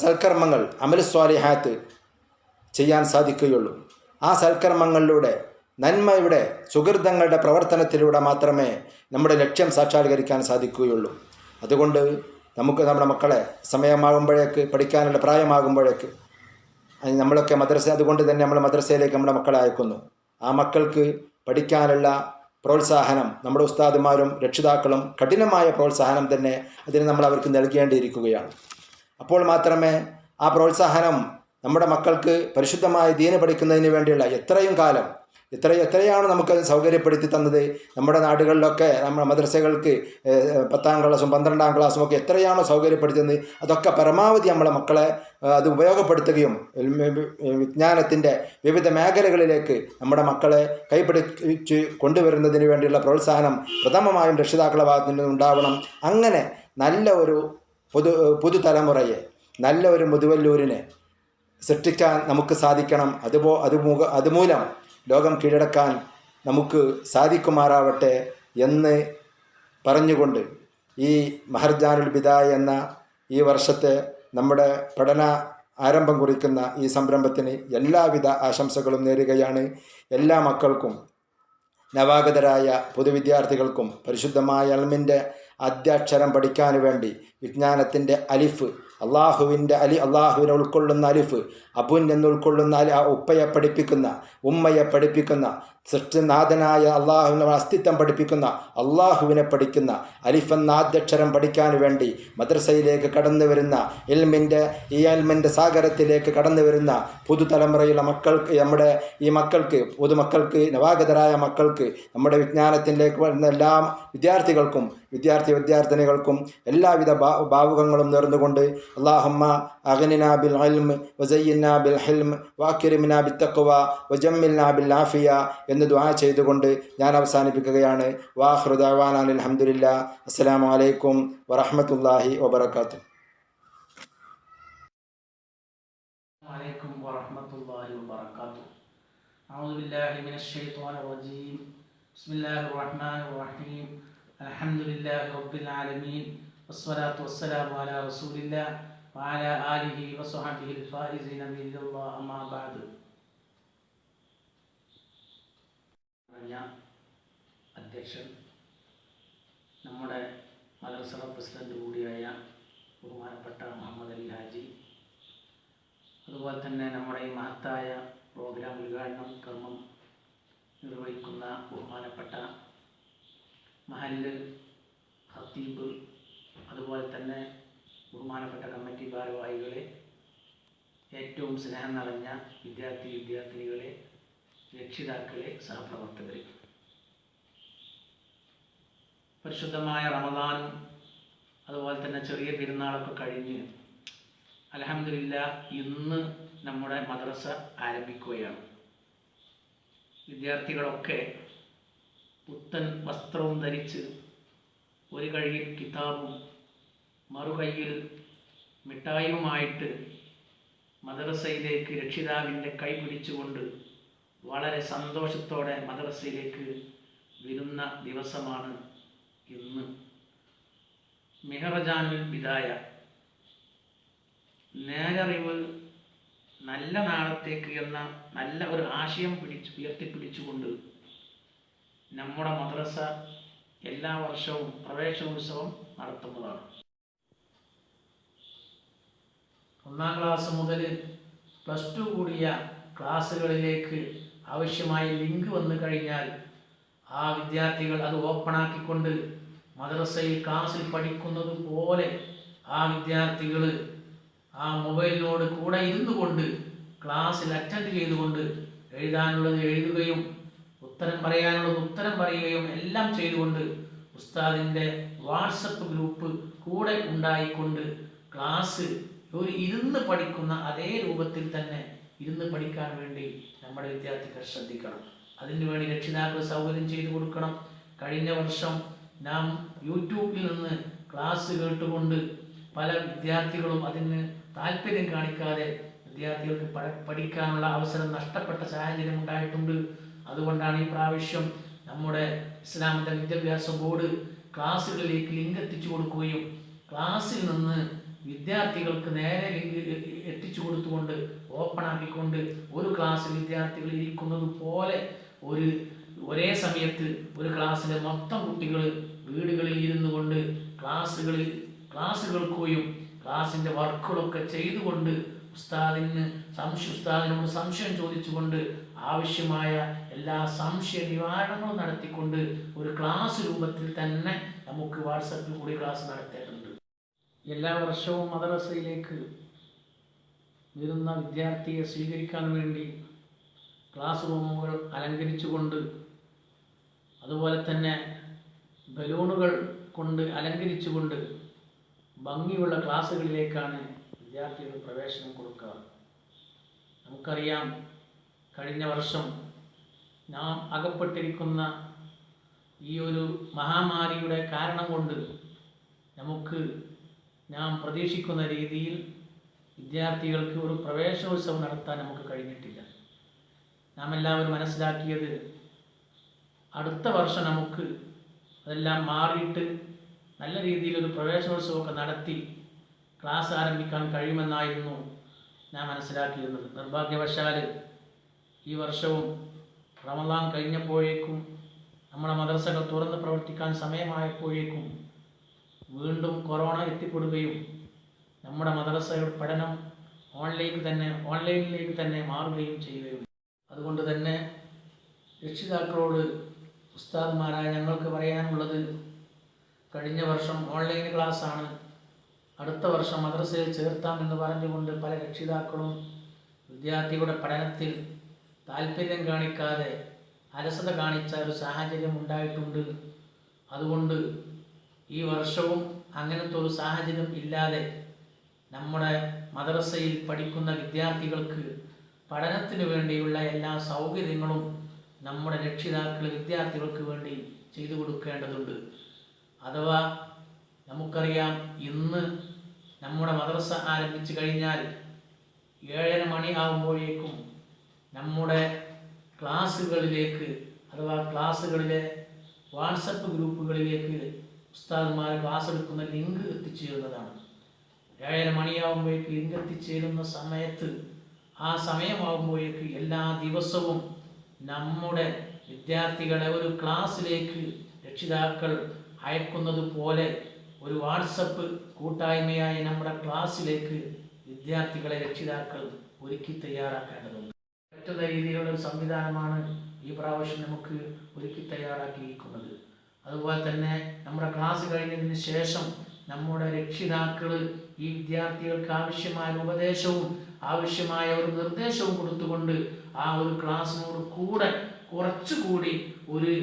സൽക്കർമ്മങ്ങൾ അമലുസ്വാലിഹാത്ത് ചെയ്യാൻ സാധിക്കുകയുള്ളൂ. ആ സൽക്കർമ്മങ്ങളിലൂടെ നന്മയുടെ സുഹൃതങ്ങളുടെ പ്രവർത്തനത്തിലൂടെ മാത്രമേ നമ്മുടെ ലക്ഷ്യം സാക്ഷാത്കരിക്കാൻ സാധിക്കുകയുള്ളൂ. അതുകൊണ്ട് നമ്മുടെ മക്കളെ സമയമാകുമ്പോഴേക്ക് പഠിക്കാനുള്ള പ്രായമാകുമ്പോഴേക്ക് നമ്മളൊക്കെ അതുകൊണ്ട് തന്നെ നമ്മൾ മദ്രസയിലേക്ക് നമ്മുടെ മക്കളെ അയക്കുന്നു. ആ മക്കൾക്ക് പഠിക്കാനുള്ള പ്രോത്സാഹനം നമ്മുടെ ഉസ്താദുമാരും രക്ഷിതാക്കളും കഠിനമായ പ്രോത്സാഹനം തന്നെ അതിന് നമ്മൾ അവർക്ക് നൽകേണ്ടിയിരിക്കുകയാണ്. അപ്പോൾ മാത്രമേ ആ പ്രോത്സാഹനം നമ്മുടെ മക്കൾക്ക് പരിശുദ്ധമായ ദീന് പഠിക്കുന്നതിന് വേണ്ടിയുള്ള എത്രയും കാലം എത്രയാണ് നമുക്ക് സൗകര്യപ്പെടുത്തി തന്നത്. നമ്മുടെ നാടുകളിലൊക്കെ നമ്മുടെ മദ്രസകൾക്ക് 10ാം ക്ലാസ്സും 12ാം ക്ലാസ്സും ഒക്കെ എത്രയാണോ സൗകര്യപ്പെടുത്തുന്നത്, അതൊക്കെ പരമാവധി നമ്മളെ മക്കളെ അത് ഉപയോഗപ്പെടുത്തുകയും വിജ്ഞാനത്തിൻ്റെ വിവിധ മേഖലകളിലേക്ക് നമ്മുടെ മക്കളെ കൈപിടിച്ച് കൊണ്ടുവരുന്നതിന് വേണ്ടിയുള്ള പ്രോത്സാഹനം പ്രഥമമായും രക്ഷിതാക്കളുടെ ഭാഗത്തു നിന്ന് ഉണ്ടാവണം. അങ്ങനെ നല്ല ഒരു പുതുതലമുറയെ, നല്ല ഒരു മുതുവല്ലൂരിനെ സൃഷ്ടിക്കാൻ നമുക്ക് സാധിക്കണം. അതുമൂലം ലോകം കീഴടക്കാൻ നമുക്ക് സാധിക്കുമാറാവട്ടെ എന്ന് പറഞ്ഞുകൊണ്ട് ഈ മഹർജാനുൽ ബിദായ എന്ന ഈ വർഷത്തെ നമ്മുടെ പഠന ആരംഭം കുറിക്കുന്ന ഈ സംരംഭത്തിന് എല്ലാവിധ ആശംസകളും നേരുകയാണ്. എല്ലാ മക്കൾക്കും നവാഗതരായ പൊതുവിദ്യാർത്ഥികൾക്കും പരിശുദ്ധമായ ഇൽമിൻ്റെ ആദ്യാക്ഷരം പഠിക്കാൻ വേണ്ടി വിജ്ഞാനത്തിൻ്റെ അലിഫ്, അള്ളാഹുവിനെ ഉൾക്കൊള്ളുന്ന അലിഫ്, അബുൻ എന്ന് ഉൾക്കൊള്ളുന്ന ഉപ്പയെ പഠിപ്പിക്കുന്ന, ഉമ്മയെ പഠിപ്പിക്കുന്ന, സൃഷ്ടിനാഥനായ അള്ളാഹുവിനെ അസ്തിത്വം പഠിപ്പിക്കുന്ന അള്ളാഹുവിനെ പഠിക്കുന്ന അലിഫ് എന്ന ആദ്യാക്ഷരം പഠിക്കാൻ വേണ്ടി മദ്രസയിലേക്ക് കടന്നു വരുന്ന ഇൽമിൻ്റെ സാഗരത്തിലേക്ക് കടന്നു വരുന്ന പുതുതലമുറയിലെ മക്കൾക്ക്, നമ്മുടെ ഈ മക്കൾക്ക്, പൊതുമക്കൾക്ക്, നവാഗതരായ മക്കൾക്ക്, നമ്മുടെ വിജ്ഞാനത്തിലേക്ക് വരുന്ന എല്ലാ വിദ്യാർത്ഥികൾക്കും വിദ്യാർത്ഥിനികൾക്കും എല്ലാവിധ ഭാവുകങ്ങളും നേർന്നുകൊണ്ട് അല്ലാഹുമ്മ അഗ്നിനാ ബിൽ ഇൽമി വസയ്യിനാ ബിൽ ഹിൽമി വഅക്രിംനാ ബിത്തഖ്വ വജമ്മിൽനാ ബിൽ ആഫിയ എന്ന് ദുആ ചെയ്തുകൊണ്ട് ഞാൻ അവസാനിപ്പിക്കുകയാണ്. വാഖിറു ദഅവാനാ അൽഹംദുലില്ലാ. അസ്സലാമു അലൈക്കും വറഹ്മത്തുള്ളാഹി വബറകാതുഹു. عليكم ورحمة الله وبركاته. أعوذ بالله من الشيطان الرجيم. بسم الله الرحمن الرحيم. الحمد لله رب العالمين والصلاة والسلام على رسول الله وعلى آله وصحبه الفائزين بإذن الله. أما بعد. അധ്യക്ഷൻ, നമ്മുടെ മദ്രസ പ്രസിഡന്റ് കൂടിയായ ബഹുമാനപ്പെട്ട മുഹമ്മദ് അലി ഹാജി, അതുപോലെ തന്നെ നമ്മുടെ ഈ മഹത്തായ പ്രോഗ്രാം ഉദ്ഘാടനം കർമ്മം നിർവഹിക്കുന്ന ബഹുമാനപ്പെട്ട മഹല്ല് ഖത്തീബ്, അതുപോലെ തന്നെ ബഹുമാനപ്പെട്ട കമ്മിറ്റി ഭാരവാഹികളെ, ഏറ്റവും സ്നേഹം നിറഞ്ഞ വിദ്യാർത്ഥിനികളെ, രക്ഷിതാക്കളെ, സഹപ്രവർത്തകരെ, പരിശുദ്ധമായ റമദാനും അതുപോലെ തന്നെ ചെറിയ പെരുന്നാളൊക്കെ കഴിഞ്ഞ് അൽഹംദുലില്ലാ ഇന്ന് നമ്മുടെ മദ്രസ ആരംഭിക്കുകയാണ്. വിദ്യാർത്ഥികളൊക്കെ പുത്തൻ വസ്ത്രവും ധരിച്ച് ഒരു കയ്യിൽ കിതാബും മറുകൈയിൽ മിഠായിയുമായിട്ട് മദ്രസയിലേക്ക് രക്ഷിതാവിൻ്റെ കൈ പിടിച്ചുകൊണ്ട് വളരെ സന്തോഷത്തോടെ മദ്രസയിലേക്ക് വരുന്ന ദിവസമാണ് ഇന്ന്. മെഹറജാനുൽ ബിദായ, നേരറിവ് നല്ല നാളത്തേക്ക് എന്ന നല്ല ഒരു ആശയം ഉയർത്തിപ്പിടിച്ചുകൊണ്ട് നമ്മുടെ മദ്രസ എല്ലാ വർഷവും പ്രവേശനോത്സവം നടത്തുന്നതാണ്. 1ാം ക്ലാസ് മുതൽ +2 കൂടിയ ക്ലാസ്സുകളിലേക്ക് ആവശ്യമായ ലിങ്ക് വന്നു കഴിഞ്ഞാൽ ആ വിദ്യാർത്ഥികൾ അത് ഓപ്പണാക്കിക്കൊണ്ട് മദ്രസയിൽ ക്ലാസ്സിൽ പഠിക്കുന്നത് പോലെ ആ വിദ്യാർത്ഥികൾ ആ മൊബൈലിനോട് കൂടെ ഇരുന്നു കൊണ്ട് ക്ലാസ്സിൽ അറ്റൻഡ് ചെയ്തുകൊണ്ട് എഴുതാനുള്ളത് എഴുതുകയും ഉത്തരം പറയാനുള്ളത് ഉത്തരം പറയുകയും എല്ലാം ചെയ്തുകൊണ്ട് ഉസ്താദിൻ്റെ വാട്സപ്പ് ഗ്രൂപ്പ് കൂടെ ഉണ്ടായിക്കൊണ്ട് ക്ലാസ് ഒരു ഇരുന്ന് പഠിക്കുന്ന അതേ രൂപത്തിൽ തന്നെ ഇരുന്ന് പഠിക്കാൻ വേണ്ടി നമ്മുടെ വിദ്യാർത്ഥികൾ ശ്രദ്ധിക്കണം. അതിനുവേണ്ടി രക്ഷിതാക്കൾ സൗകര്യം ചെയ്തു കൊടുക്കണം. കഴിഞ്ഞ വർഷം നാം യൂട്യൂബിൽ നിന്ന് ക്ലാസ് കേട്ടുകൊണ്ട് പല വിദ്യാർത്ഥികളും അതിന് താല്പര്യം കാണിക്കാതെ വിദ്യാർത്ഥികൾക്ക് പഠിക്കാനുള്ള അവസരം നഷ്ടപ്പെട്ട സാഹചര്യം ഉണ്ടായിട്ടുണ്ട്. അതുകൊണ്ടാണ് ഈ പ്രാവശ്യം നമ്മുടെ ഇസ്ലാമിക വിദ്യാഭ്യാസ ബോർഡ് ക്ലാസ്സുകളിലേക്ക് ലിങ്ക് എത്തിച്ചു കൊടുക്കുകയും ക്ലാസ്സിൽ നിന്ന് വിദ്യാർത്ഥികൾക്ക് നേരെ ലിങ്ക് എത്തിച്ചു കൊടുത്തുകൊണ്ട് ഓപ്പണാക്കിക്കൊണ്ട് ഒരു ക്ലാസ്സിൽ വിദ്യാർത്ഥികൾ ഇരിക്കുന്നത് പോലെ ഒരേ സമയത്ത് ഒരു ക്ലാസ്സിലെ മൊത്തം കുട്ടികൾ വീടുകളിൽ ഇരുന്നു കൊണ്ട് ക്ലാസ് കേൾക്കുകയും ക്ലാസ്സിൻ്റെ വർക്കുകളൊക്കെ ചെയ്തുകൊണ്ട് ഉസ്താദിനോട് സംശയം ചോദിച്ചുകൊണ്ട് ആവശ്യമായ എല്ലാ സംശയ നിവാരണങ്ങളും നടത്തിക്കൊണ്ട് ഒരു ക്ലാസ് രൂപത്തിൽ തന്നെ നമുക്ക് വാട്സപ്പിൽ കൂടി ക്ലാസ് നടത്തേണ്ടതുണ്ട്. എല്ലാ വർഷവും മദ്രസയിലേക്ക് വരുന്ന വിദ്യാർത്ഥിയെ സ്വീകരിക്കാൻ വേണ്ടി ക്ലാസ് റൂമുകൾ അലങ്കരിച്ചുകൊണ്ട്, അതുപോലെ തന്നെ ബലൂണുകൾ കൊണ്ട് അലങ്കരിച്ചുകൊണ്ട് ഭംഗിയുള്ള ക്ലാസ്സുകളിലേക്കാണ് വിദ്യാർത്ഥികൾ പ്രവേശനം കൊടുക്കുക. നമുക്കറിയാം, കഴിഞ്ഞ വർഷം നാം അകപ്പെട്ടിരിക്കുന്ന ഈ ഒരു മഹാമാരിയുടെ കാരണം കൊണ്ട് നമുക്ക് നാം പ്രതീക്ഷിക്കുന്ന രീതിയിൽ വിദ്യാർത്ഥികൾക്ക് ഒരു പ്രവേശനോത്സവം നടത്താൻ നമുക്ക് കഴിഞ്ഞിട്ടില്ല. നാം എല്ലാവരും മനസ്സിലാക്കിയത് അടുത്ത വർഷം നമുക്ക് അതെല്ലാം മാറിയിട്ട് നല്ല രീതിയിലൊരു പ്രവേശനോത്സവമൊക്കെ നടത്തി ക്ലാസ് ആരംഭിക്കാൻ കഴിയുമെന്നായിരുന്നു ഞാൻ മനസ്സിലാക്കിയിരുന്നത്. നിർഭാഗ്യവശാൽ ഈ വർഷവും റമദാൻ കഴിഞ്ഞപ്പോഴേക്കും നമ്മുടെ മദ്രസകൾ തുറന്ന് പ്രവർത്തിക്കാൻ സമയമായപ്പോഴേക്കും വീണ്ടും കൊറോണ എത്തിപ്പെടുകയും നമ്മുടെ മദ്രസയുടെ പഠനം ഓൺലൈനിലേക്ക് തന്നെ മാറുകയും ചെയ്യുകയും. അതുകൊണ്ട് തന്നെ രക്ഷിതാക്കളോട് ഉസ്താദുമാരായ ഞങ്ങൾക്ക് പറയാനുള്ളത്, കഴിഞ്ഞ വർഷം ഓൺലൈൻ ക്ലാസ്സാണ്, അടുത്ത വർഷം മദ്രസയിൽ ചേർത്താമെന്ന് പറഞ്ഞുകൊണ്ട് പല രക്ഷിതാക്കളും വിദ്യാർത്ഥികളുടെ പഠനത്തിൽ താല്പര്യം കാണിക്കാതെ അലസത കാണിച്ച ഒരു സാഹചര്യം ഉണ്ടായിട്ടുണ്ട്. അതുകൊണ്ട് ഈ വർഷവും അങ്ങനത്തെ ഒരു സാഹചര്യം ഇല്ലാതെ നമ്മുടെ മദ്രസയിൽ പഠിക്കുന്ന വിദ്യാർത്ഥികൾക്ക് പഠനത്തിന് വേണ്ടിയുള്ള എല്ലാ സൗകര്യങ്ങളും നമ്മുടെ രക്ഷിതാക്കൾ വിദ്യാർത്ഥികൾക്ക് വേണ്ടി ചെയ്തു കൊടുക്കേണ്ടതുണ്ട്. അഥവാ നമുക്കറിയാം, ഇന്ന് നമ്മുടെ മദ്രസ ആരംഭിച്ചു കഴിഞ്ഞാൽ 7:30 മണി ആകുമ്പോഴേക്കും നമ്മുടെ ക്ലാസ്സുകളിലേക്ക്, അഥവാ ക്ലാസ്സുകളിലെ വാട്സപ്പ് ഗ്രൂപ്പുകളിലേക്ക് ഉസ്താദുമാർ ക്ലാസ് എടുക്കുന്ന ലിങ്ക് എത്തിച്ചേരുന്നതാണ്. 7:30 മണിയാകുമ്പോഴേക്ക് ലിങ്ക് എത്തിച്ചേരുന്ന സമയത്ത്, ആ സമയമാകുമ്പോഴേക്ക് എല്ലാ ദിവസവും നമ്മുടെ വിദ്യാർത്ഥികളെ ഒരു ക്ലാസ്സിലേക്ക് രക്ഷിതാക്കൾ അയക്കുന്നത് പോലെ ഒരു വാട്സപ്പ് കൂട്ടായ്മയായ നമ്മുടെ ക്ലാസ്സിലേക്ക് വിദ്യാർത്ഥികളെ രക്ഷിതാക്കൾ ഒരുക്കി തയ്യാറാക്കേണ്ടതുണ്ട്. മറ്റുള്ള രീതിയിലുള്ള ഒരു സംവിധാനമാണ് ഈ പ്രാവശ്യം നമുക്ക് ഒരുക്കി തയ്യാറാക്കിയിരിക്കുന്നത്. അതുപോലെ തന്നെ നമ്മുടെ ക്ലാസ് കഴിഞ്ഞതിന് ശേഷം നമ്മുടെ രക്ഷിതാക്കൾ ഈ വിദ്യാർത്ഥികൾക്ക് ആവശ്യമായ ഉപദേശവും ആവശ്യമായ ഒരു നിർദ്ദേശവും കൊടുത്തുകൊണ്ട് ആ ഒരു ക്ലാസ്സിനോട് കൂടെ കുറച്ചുകൂടി ഒരു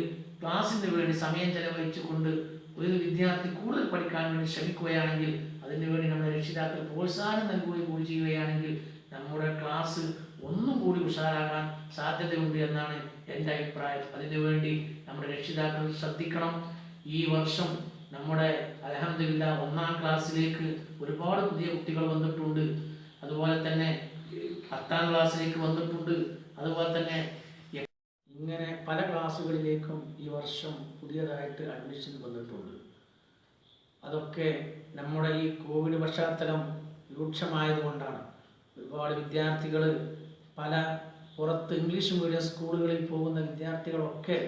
ക്ലാസ്സിന് വേണ്ടി സമയം ചെലവഴിച്ചുകൊണ്ട് ഒരു വിദ്യാർത്ഥി കൂടുതൽ പഠിക്കാൻ വേണ്ടി ശ്രമിക്കുകയാണെങ്കിൽ, അതിനുവേണ്ടി നമ്മുടെ രക്ഷിതാക്കൾ പ്രോത്സാഹനം നൽകുകയും കൂടി ചെയ്യുകയാണെങ്കിൽ നമ്മുടെ ക്ലാസ് ഒന്നും കൂടി ഉഷാറാകാൻ സാധ്യതയുണ്ട് എന്നാണ് എൻ്റെ അഭിപ്രായം. അതിനുവേണ്ടി നമ്മുടെ രക്ഷിതാക്കൾ ശ്രദ്ധിക്കണം. ഈ വർഷം നമ്മുടെ അൽഹംദുലില്ലാഹ് 1ാം ക്ലാസ്സിലേക്ക് ഒരുപാട് പുതിയ കുട്ടികൾ വന്നിട്ടുണ്ട്. അതുപോലെ തന്നെ 10ാം ക്ലാസ്സിലേക്ക് വന്നിട്ടുണ്ട്. അതുപോലെ തന്നെ ഇങ്ങനെ പല ക്ലാസ്സുകളിലേക്കും ഈ വർഷം പുതിയതായിട്ട് അഡ്മിഷൻ വന്നിട്ടുണ്ട്. അതൊക്കെ നമ്മുടെ ഈ കോവിഡ് പശ്ചാത്തലം രൂക്ഷമായതുകൊണ്ടാണ്. ഒരുപാട് വിദ്യാർത്ഥികൾ പല പുറത്ത് ഇംഗ്ലീഷ് മീഡിയം സ്കൂളുകളിൽ പോകുന്ന വിദ്യാർത്ഥികളൊക്കെ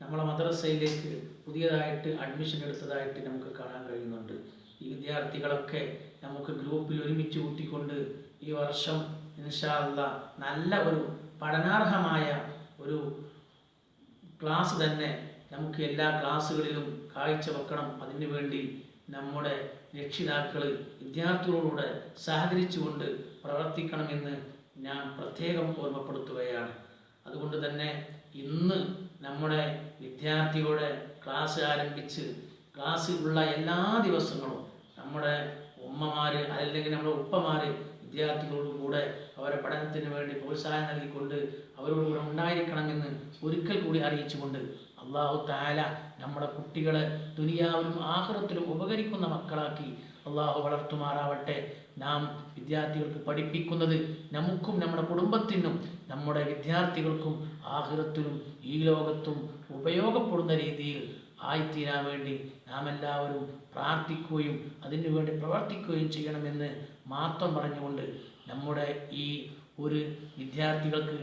നമ്മളെ മദ്രസയിലേക്ക് പുതിയതായിട്ട് അഡ്മിഷൻ എടുത്തതായിട്ട് നമുക്ക് കാണാൻ കഴിയുന്നുണ്ട്. ഈ വിദ്യാർത്ഥികളൊക്കെ നമുക്ക് ഗ്രൂപ്പിൽ ഒരുമിച്ച് കൂട്ടിക്കൊണ്ട് ഈ വർഷം ഇൻഷാ അല്ലാഹ് നല്ല ഒരു പഠനാർഹമായ ഒരു ക്ലാസ് തന്നെ നമുക്ക് എല്ലാ ക്ലാസ്സുകളിലും കാഴ്ചവെക്കണം. അതിനുവേണ്ടി നമ്മുടെ രക്ഷിതാക്കൾ വിദ്യാർത്ഥികളോട് സഹകരിച്ചുകൊണ്ട് പ്രവർത്തിക്കണമെന്ന് ഞാൻ പ്രത്യേകം ഓർമ്മപ്പെടുത്തുകയാണ്. അതുകൊണ്ട് തന്നെ ഇന്ന് നമ്മുടെ വിദ്യാർത്ഥികളുടെ ക്ലാസ് ആരംഭിച്ച് ക്ലാസ്സിലുള്ള എല്ലാ ദിവസങ്ങളും നമ്മുടെ ഉമ്മമാർ അല്ലെങ്കിൽ നമ്മുടെ ഉപ്പമാർ വിദ്യാർത്ഥികളോട് കൂടെ അവരുടെ പഠനത്തിന് വേണ്ടി പ്രോത്സാഹനം നൽകിക്കൊണ്ട് അവരോടുകൂടെ ഉണ്ടായിരിക്കണമെന്ന് ഒരിക്കൽ കൂടി അറിയിച്ചുകൊണ്ട് അല്ലാഹു തആല നമ്മുടെ കുട്ടികളെ ദുനിയാവിലും ആഖിറത്തിലും ഉപകരിക്കുന്ന മക്കളാക്കി അല്ലാഹു വളർത്തുമാറാവട്ടെ. നാം വിദ്യാർത്ഥികൾക്ക് പഠിപ്പിക്കുന്നത് നമുക്കും നമ്മുടെ കുടുംബത്തിനും നമ്മുടെ വിദ്യാർത്ഥികൾക്കും ആഖിറത്തിലും ഈ ലോകത്തും ഉപയോഗപ്പെടുന്ന രീതിയിൽ ആയിത്തീരാൻ വേണ്ടി നാം എല്ലാവരും പ്രാർത്ഥിക്കുകയും അതിനുവേണ്ടി പ്രവർത്തിക്കുകയും ചെയ്യണമെന്ന് മാത്രം പറഞ്ഞുകൊണ്ട് നമ്മുടെ ഈ ഒരു വിദ്യാർത്ഥികൾക്ക്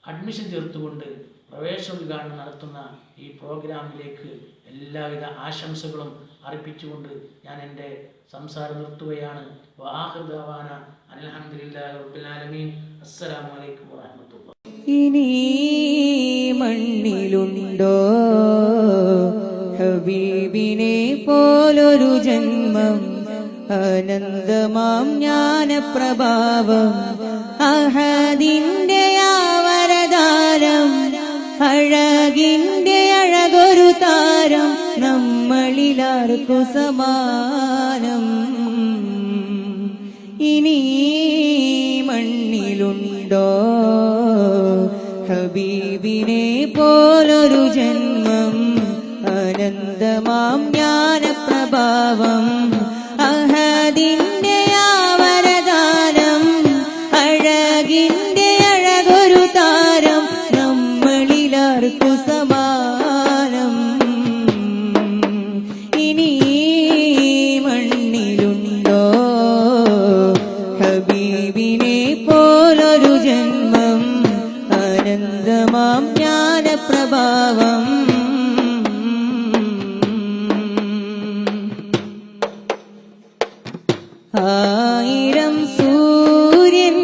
അഡ്മിഷൻ ചേർത്തുകൊണ്ട് പ്രവേശന ഉദ്ഘാടനം നടത്തുന്ന ഈ പ്രോഗ്രാമിലേക്ക് എല്ലാവിധ ആശംസകളും അർപ്പിച്ചുകൊണ്ട് ഞാൻ എൻ്റെ സംസാരം നിർത്തുകയാണ്. വആഖിറു ദഅവാന അൽഹംദുലില്ലാഹി റബ്ബിൽ ആലമീൻ. അസ്സലാമു അലൈക്കും വറഹ്മത്തുള്ളാഹി. ഇനി മണ്ണിലുണ്ടോ ഹബീബിനെ പോലൊരു ജന്മം, അനന്തമാം ജ്ഞാനപ്രഭാവം, അഹദിന്റെ ആ വരദാനം നമ്മളിലാർക്കു സമാനം. ഇനി മണ്ണിലുണ്ടോ ഹബീബിനെ പോലൊരു ജന്മം, അനന്തമാം ജ്ഞാനപ്രഭാവം, അഹദിന്റെ ആവരദാനം, അഴകിന്റെ അഴകൊരു താരം, നമ്മളിലാർക്കു സമാനം. ഇനി മണ്ണിലുണ്ടോ ഹബീബിനെ പോലൊരു ജന്മം, അനന്തമാം ജ്ഞാനപ്രഭാവം. ആയിരം സൂര്യൻ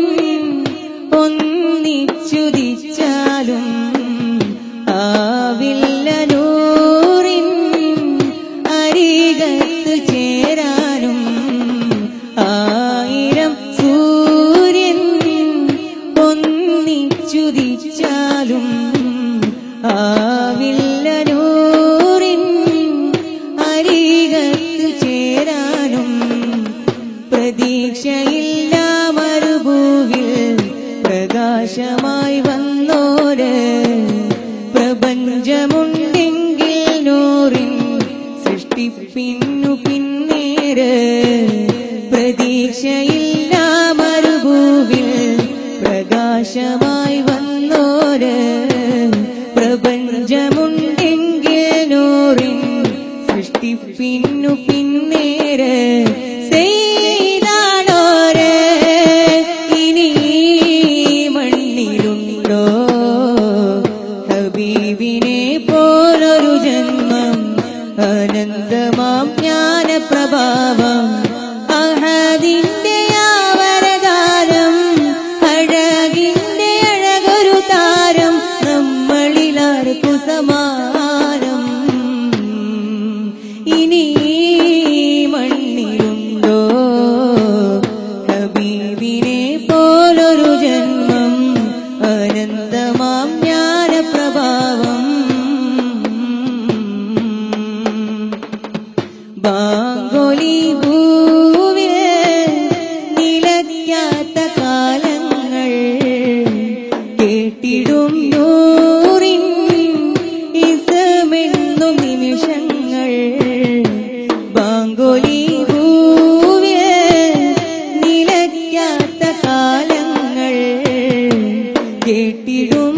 ഒന്നിച്ചുദിച്ചാലും ആവില്ല നൂറിൻ അരികത്ത് ചേരാനും. ആയിരം സൂര്യൻ ഒന്നിച്ചുദിച്ചാലും ആവില്ല നൂറിൻ അരികത്ത് ചേരാനും. പ്രതീക്ഷയില്ല മരുഭൂവിൽ പ്രകാശമായി വന്നോര്, പ്രപഞ്ചമുണ്ടെങ്കിൽ നൂറിൻ സൃഷ്ടിപ്പിന്നു പിന്നേര്. പ്രതീക്ഷയില്ല മരുഭൂവിൽ പ്രകാശമായി വന്നോര്, പ്രപഞ്ചമുണ്ടെങ്കിൽ നൂറിൻ സൃഷ്ടിപ്പിന്നു പിന്നേര്. ഹബീബിനെ പോലൊരു ജന്മം, അനന്തമാം ജ്ഞാനപ്രഭാവം, അഹദിന്റെ ആവരദാനം, അഴകിന്റെ അഴകൊരു താരം, നമ്മളിലാർക്കു സമാനം. ഇനി മണ്ണിലുണ്ടോ ഹബീബിനെ പോലൊരു ജന്മം, അനന്തമാം ജ്ഞാനപ്രഭാവം. ബാങ്കൊലി ഭൂവിൽ നിലയ്ക്കാത്ത കാലങ്ങൾ, കേട്ടിടും നൂറിൻ ഇസമെന്നും നിമിഷങ്ങൾ. ബാങ്കൊലി ഭൂവിൽ നിലയ്ക്കാത്ത കാലങ്ങൾ, കേട്ടിടും